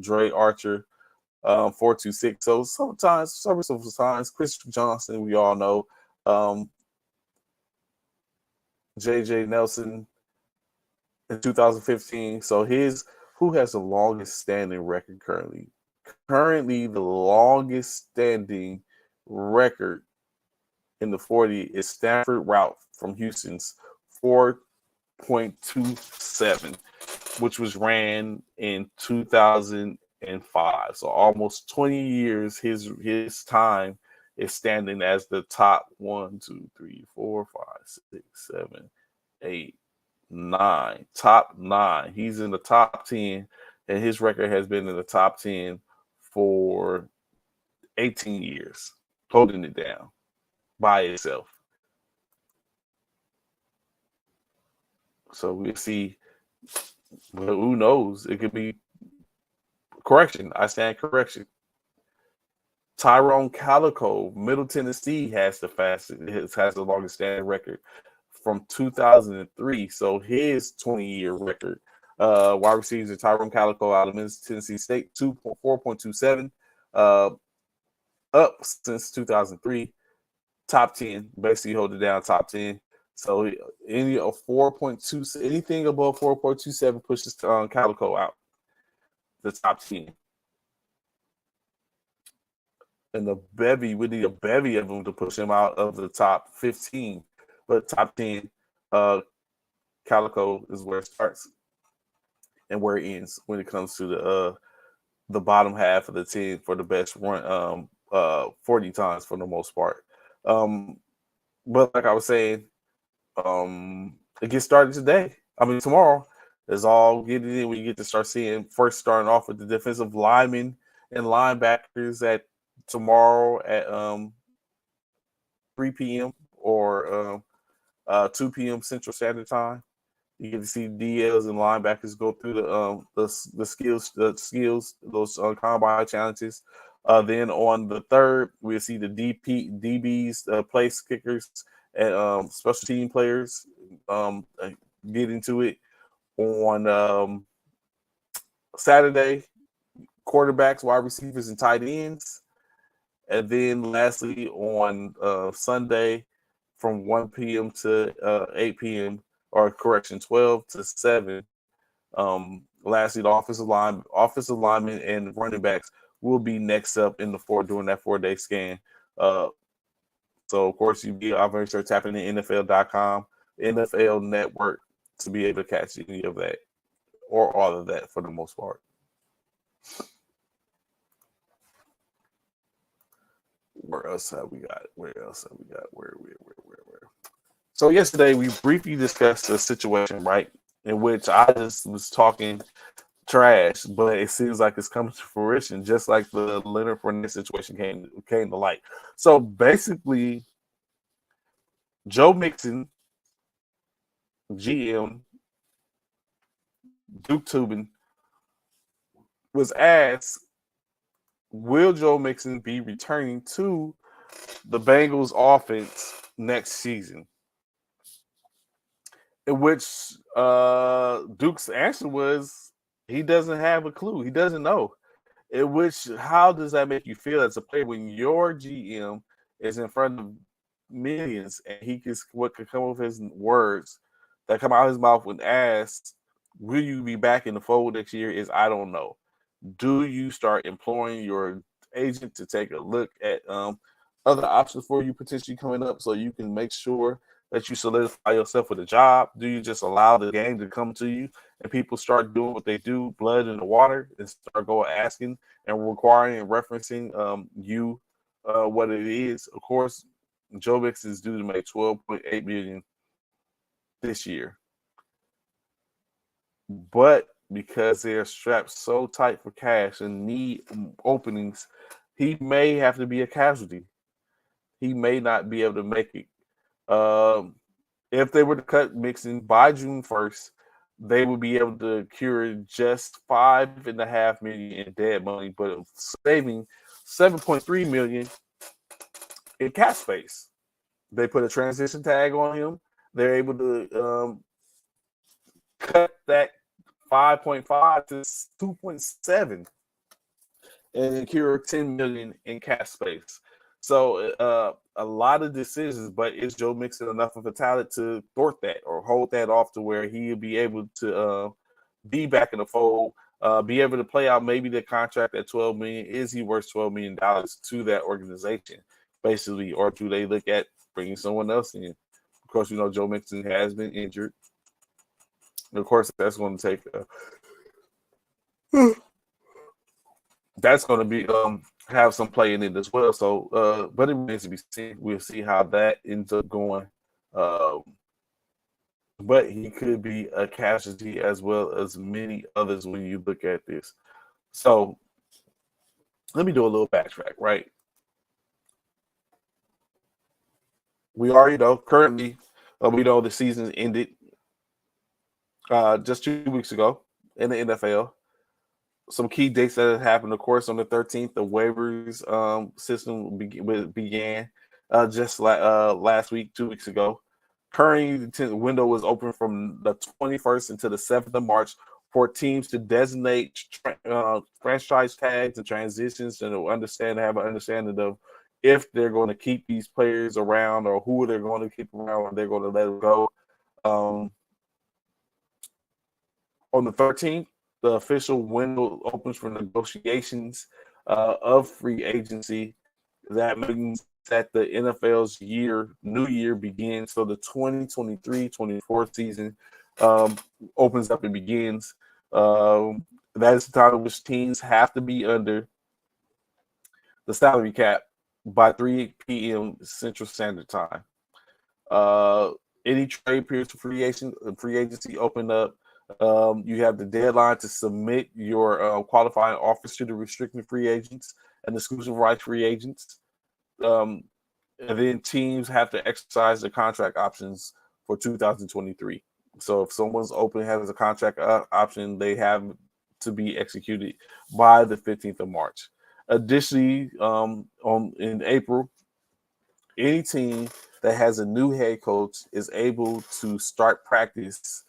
Dre Archer 4.26. So sometimes Chris Johnson, we all know, JJ Nelson in 2015. So who has the longest standing record currently? Currently, the longest standing record in the 40 is Stanford Route from Houston's 4.27, which was ran in 2005. So almost 20 years his time is standing as the top 1, 2, 3, 4, 5, 6, 7, 8, 9, top 9. He's in the top 10, and his record has been in the top 10 for 18 years, holding it down by itself. So we'll see. But who knows? It could be correction. I stand correction. Tyrone Calico, Middle Tennessee, has the longest standing record from 2003. So his 20-year record. Wide receivers Tyrone Calico out of Middle Tennessee State, 4.27, up since 2003. Top 10, basically hold it down, top 10. So anything above 4.27 pushes Calico out the top 10. And we need a bevy of them to push him out of the top 15. But top 10, Calico is where it starts and where it ends when it comes to the bottom half of the 10 for the best run 40 times for the most part. But like I was saying, it gets started today. Tomorrow is all getting in. We get to start seeing first starting off with the defensive linemen and linebackers at tomorrow at 3 p.m. or 2 p.m. Central Standard Time. You get to see DLs and linebackers go through the skills, those combine challenges. Then on the 3rd, we'll see the DBs, place kickers, and special team players get into it. On Saturday, quarterbacks, wide receivers, and tight ends. And then lastly, on Sunday, from 1 p.m. to 8 p.m., or correction, 12 to 7. Lastly, the offensive linemen and running backs will be next up in during that 4-day scan. So of course I'll very sure tapping in NFL.com, NFL Network to be able to catch any of that or all of that for the most part. Where else have we got? Where? So yesterday we briefly discussed a situation, right, in which I just was talking trash, but it seems like it's coming to fruition, just like the Leonard Fournette situation came to light. So basically, Joe Mixon, GM, Duke Tobin, was asked, will Joe Mixon be returning to the Bengals offense next season? In which Duke's answer was he doesn't have a clue. He doesn't know. In which, how does that make you feel as a player when your GM is in front of millions and what could come of his words that come out of his mouth when asked, will you be back in the fold next year, is I don't know. Do you start imploring your agent to take a look at other options for you potentially coming up so you can make sure that you solidify yourself with a job? Do you just allow the game to come to you and people start doing what they do, blood in the water, and start going asking and requiring and referencing what it is? Of course, Joe Mixon is due to make $12.8 million this year. But because they're strapped so tight for cash and need openings, he may have to be a casualty. He may not be able to make it. If they were to cut Mixon by June 1st, they would be able to cure just $5.5 million in dead money, but saving $7.3 million in cap space. They put a transition tag on him. They're able to cut that 5.5 to 2.7 and cure $10 million in cap space. So a lot of decisions, but is Joe Mixon enough of a talent to thwart that or hold that off to where he'll be able to be back in the fold, be able to play out maybe the contract at $12 million? Is he worth $12 million to that organization, basically, or do they look at bringing someone else in? Of course, Joe Mixon has been injured. And of course, that's going to take. That's going to be have some play in it as well. So, but it remains to be seen. We'll see how that ends up going. Um, but he could be a casualty as well as many others when you look at this. So let me do a little backtrack, right? We already know currently, we know the season ended just 2 weeks ago in the NFL. Some key dates that had happened, of course, on the 13th, the waivers system began just like last week, 2 weeks ago. Currently, the window was open from the 21st until the 7th of March for teams to designate franchise tags and transitions and have an understanding of if they're going to keep these players around or who they're going to keep around or they're going to let them go. Um, on the 13th, the official window opens for negotiations of free agency. That means that the NFL's new year begins. So the 2023-24 season opens up and begins. That is the time in which teams have to be under the salary cap by 3 p.m. Central Standard Time. Uh, any trade periods for free agency open up. You have the deadline to submit your qualifying offers to the restricted free agents and exclusive rights free agents. Um, and then teams have to exercise their contract options for 2023. So if someone's open has a contract option, they have to be executed by the 15th of March. Additionally, on in April, any team that has a new head coach is able to start practice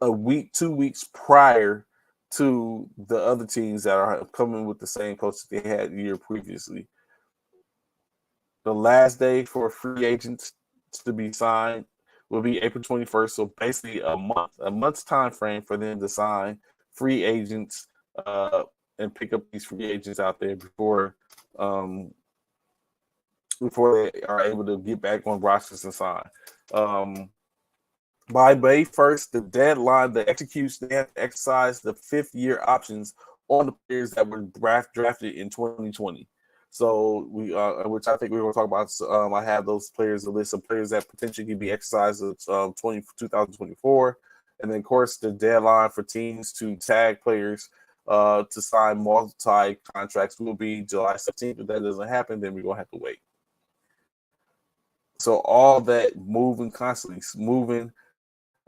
a week, 2 weeks prior to the other teams that are coming with the same coach that they had the year previously. The last day for free agents to be signed will be April 21st. So basically a month's time frame for them to sign free agents and pick up these free agents out there um, before they are able to get back on rosters and sign. By May 1st, the deadline, they have to exercise the 5th-year options on the players that were drafted in 2020. So which I think we're going to talk about. I have those players, a list of players that potentially could be exercised in 2024. And then, of course, the deadline for teams to tag players to sign multi-contracts will be July 17th. If that doesn't happen, then we're going to have to wait. So all that constantly moving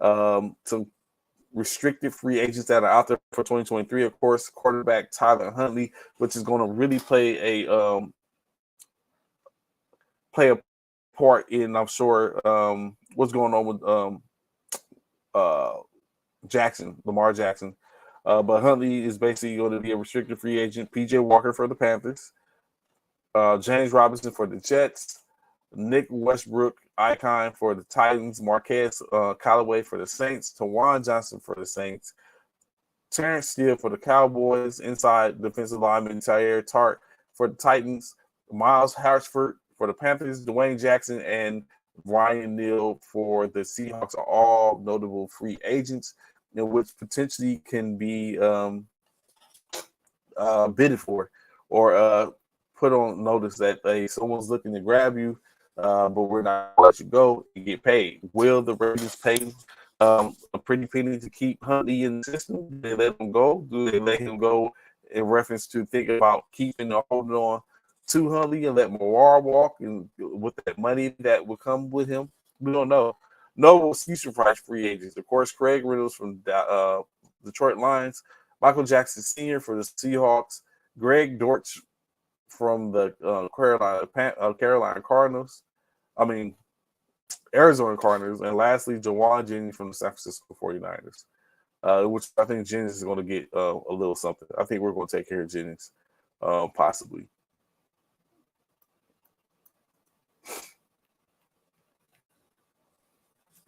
to restricted free agents that are out there for 2023. Of course, quarterback Tyler Huntley, which is going to really play a part in, I'm sure, what's going on with Lamar Jackson. But Huntley is basically going to be a restricted free agent. PJ Walker for the Panthers, James Robinson for the Jets, Nick Westbrook icon for the Titans, Marquez Callaway for the Saints, Tawan Johnson for the Saints, Terrence Steele for the Cowboys, inside defensive lineman Tyler Tart for the Titans, Miles Harrisford for the Panthers, Dwayne Jackson, and Ryan Neal for the Seahawks are all notable free agents, which potentially can be bidded for or put on notice that someone's looking to grab you, but we're not going to let you go. You get paid. Will the Ravens pay a pretty penny to keep Huntley in the system? Do they let him go? Do they let him go in reference to thinking about keeping or holding on to Huntley and let Mawar walk and with that money that will come with him? We don't know. No future price free agents. Of course, Craig Reynolds from Detroit Lions, Michael Jackson Sr. for the Seahawks, Greg Dortch from the Carolina Cardinals. Arizona Cardinals. And lastly, Jawan Jennings from the San Francisco 49ers, which I think Jennings is going to get a little something. I think we're going to take care of Jennings, possibly.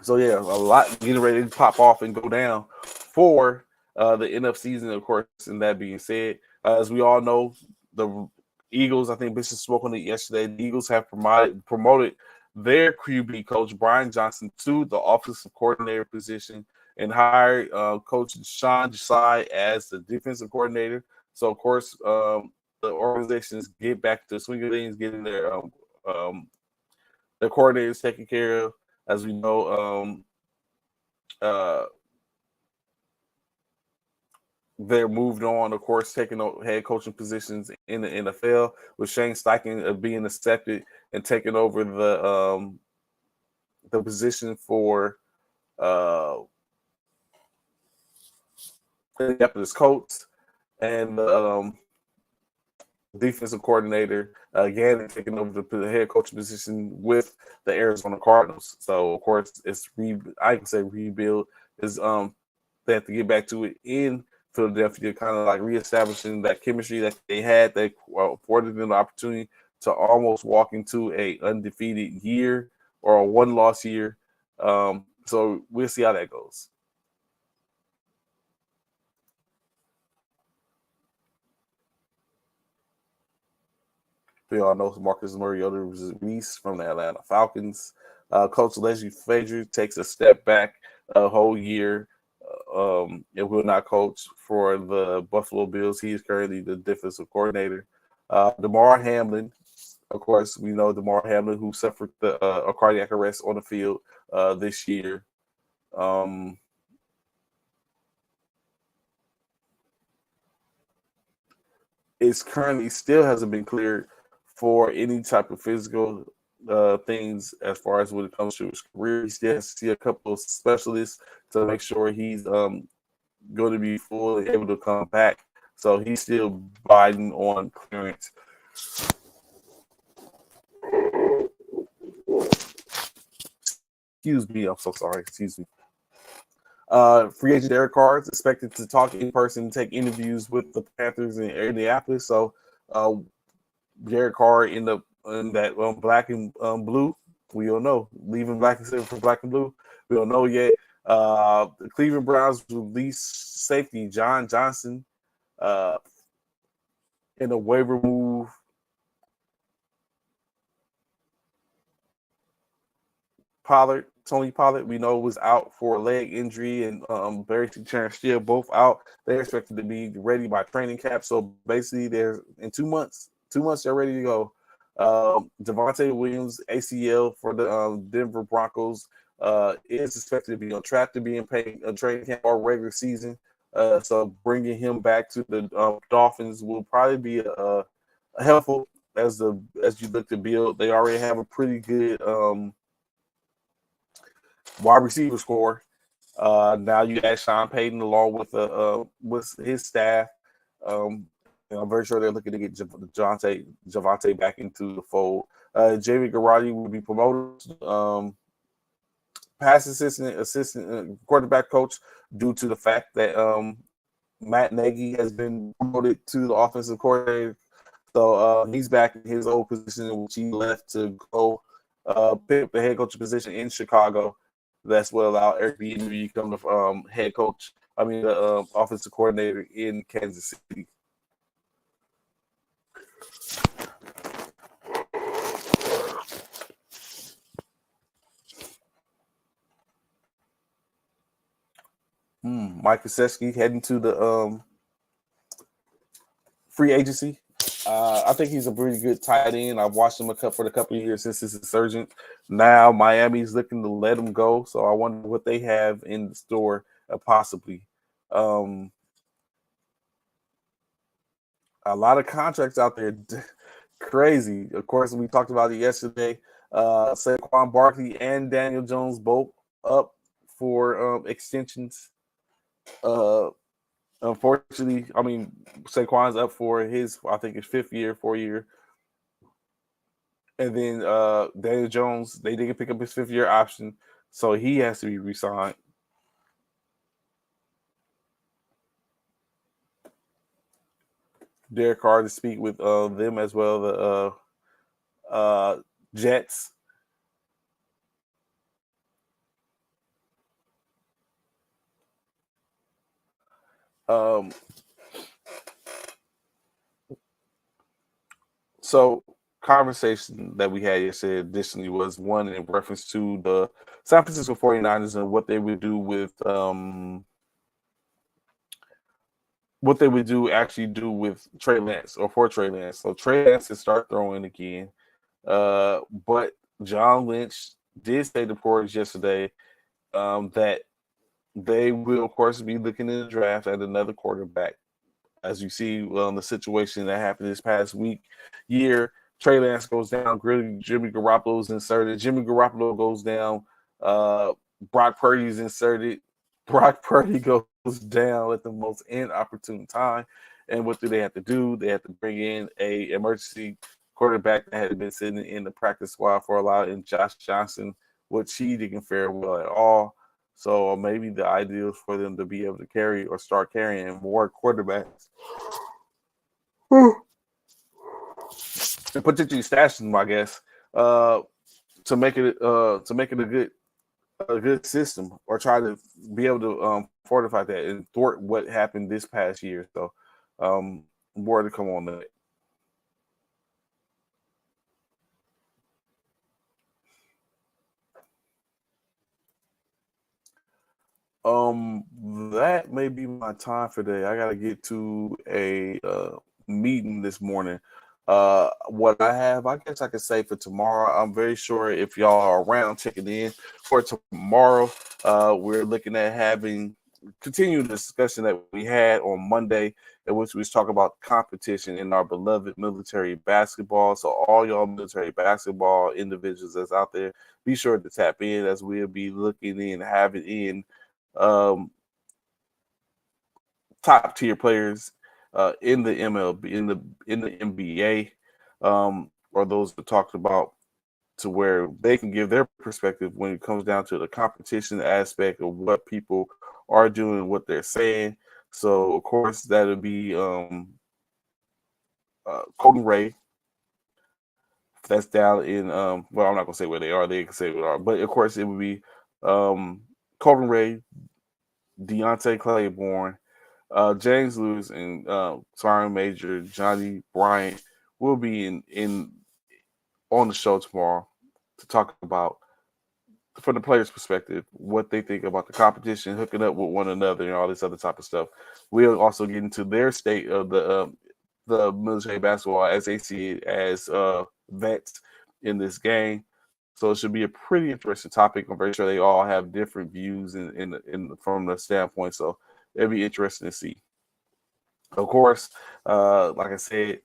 So, yeah, a lot getting ready to pop off and go down for the end of season, of course. And that being said, as we all know, the Eagles, I think Bishop spoke on it yesterday, the Eagles have promoted their QB coach, Brian Johnson, to the offensive coordinator position and hired Coach Sean Desai as the defensive coordinator. So, of course, the organizations get back to the swing of things, getting their coordinators taken care of. As we know, uh, they're moved on, of course, taking head coaching positions in the NFL, with Shane Steichen being accepted and taking over the position for Indianapolis Colts, and the defensive coordinator again taking over the head coaching position with the Arizona Cardinals. So of course, I can say rebuild is they have to get back to it in Philadelphia, kind of like reestablishing that chemistry that they had that afforded them the opportunity to almost walk into a undefeated year or a one-loss year. So we'll see how that goes. We all know Marcus Mariota was released from the Atlanta Falcons. Coach Leslie Frazier takes a step back a whole year. And will not coach for the Buffalo Bills. He is currently the defensive coordinator. Damar Hamlin, of course, we know Damar Hamlin, who suffered a cardiac arrest on the field this year. It's currently still hasn't been cleared for any type of physical things as far as when it comes to his career. He still has to see a couple of specialists to make sure he's going to be fully able to come back. So he's still biting on clearance. Excuse me, I'm so sorry. Excuse me. Free agent Derek Carr is expected to talk in person, take interviews with the Panthers in Indianapolis. So Derek Carr in that black and blue. We don't know. Leaving black and silver for black and blue. We don't know yet. The Cleveland Browns released safety John Johnson in a waiver move. Tony Pollard, we know, was out for a leg injury, and Barry Terrence still both out. They're expected to be ready by training camp. So basically, they're in 2 months. 2 months, they're ready to go. Devontae Williams, ACL for the Denver Broncos, is expected to be on track to be in training camp or regular season. So bringing him back to the Dolphins will probably be helpful as you look to build. They already have a pretty good wide receiver score. Now you add Sean Payton along with his staff. I'm very sure they're looking to get Javante back into the fold. Jamie Garati will be promoted pass assistant quarterback coach due to the fact that Matt Nagy has been promoted to the offensive coordinator. So he's back in his old position, which he left to go pick up the head coach position in Chicago. That's what allowed Eric Bieniemy to become the head coach. The offensive coordinator in Kansas City. Mike Gesicki heading to the free agency. I think he's a pretty good tight end. I've watched him for a couple of years since his insurgent. Now Miami's looking to let him go, so I wonder what they have in the store, possibly. A lot of contracts out there, crazy. Of course, we talked about it yesterday. Saquon Barkley and Daniel Jones both up for extensions. Unfortunately, Saquon's up for his 5th year, 4-year. And then Daniel Jones, they didn't pick up his 5th-year option, so he has to be re-signed. Derek Carr to speak with them as well, the Jets. So conversation that we had yesterday additionally was one in reference to the San Francisco 49ers and what they would do with what they would actually do with Trey Lance or for Trey Lance. So Trey Lance is start throwing again. But John Lynch did say to reporters yesterday that they will, of course, be looking in the draft at another quarterback. As you see, the situation that happened this past year, Trey Lance goes down, Jimmy Garoppolo's inserted. Jimmy Garoppolo goes down. Brock Purdy's inserted. Brock Purdy goes down at the most inopportune time. And what do? They have to bring in a emergency quarterback that had been sitting in the practice squad for a while, in Josh Johnson, which he didn't fare well at all. So maybe the idea is for them to be able to carry or start carrying more quarterbacks and potentially stash them, I guess, to make it a good system, or try to be able to fortify that and thwart what happened this past year. So more to come on that. That may be my time for today. I gotta get to a meeting this morning. What I have, I guess I could say for tomorrow. I'm very sure if y'all are around checking in for tomorrow, we're looking at having continue the discussion that we had on Monday, in which we was talking about competition in our beloved military basketball. So all y'all military basketball individuals that's out there, be sure to tap in, as we'll be looking in, having in um, top tier players in the MLB, in the NBA, or those that talked about, to where they can give their perspective when it comes down to the competition aspect of what people are doing, what they're saying. So of course that'll be Colton Ray. That's down in well, I'm not gonna say where they are. They can say where they are, but of course it would be Colton Ray, Deontay Claiborne, James Lewis, and Tyron Major, Johnny Bryant will be in on the show tomorrow to talk about, from the players' perspective, what they think about the competition, hooking up with one another, and all this other type of stuff. We'll also get into their state of the military basketball as they see it as vets in this game. So it should be a pretty interesting topic. I'm very sure they all have different views in from the standpoint. So it'll be interesting to see. Of course, like I said,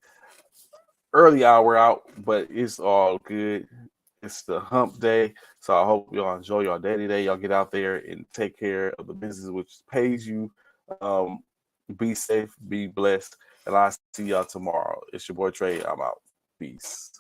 early hour out, but it's all good. It's the hump day. So I hope y'all enjoy your day today. Y'all get out there and take care of the business which pays you. Um, be safe, be blessed, and I'll see y'all tomorrow. It's your boy Trey. I'm out. Peace.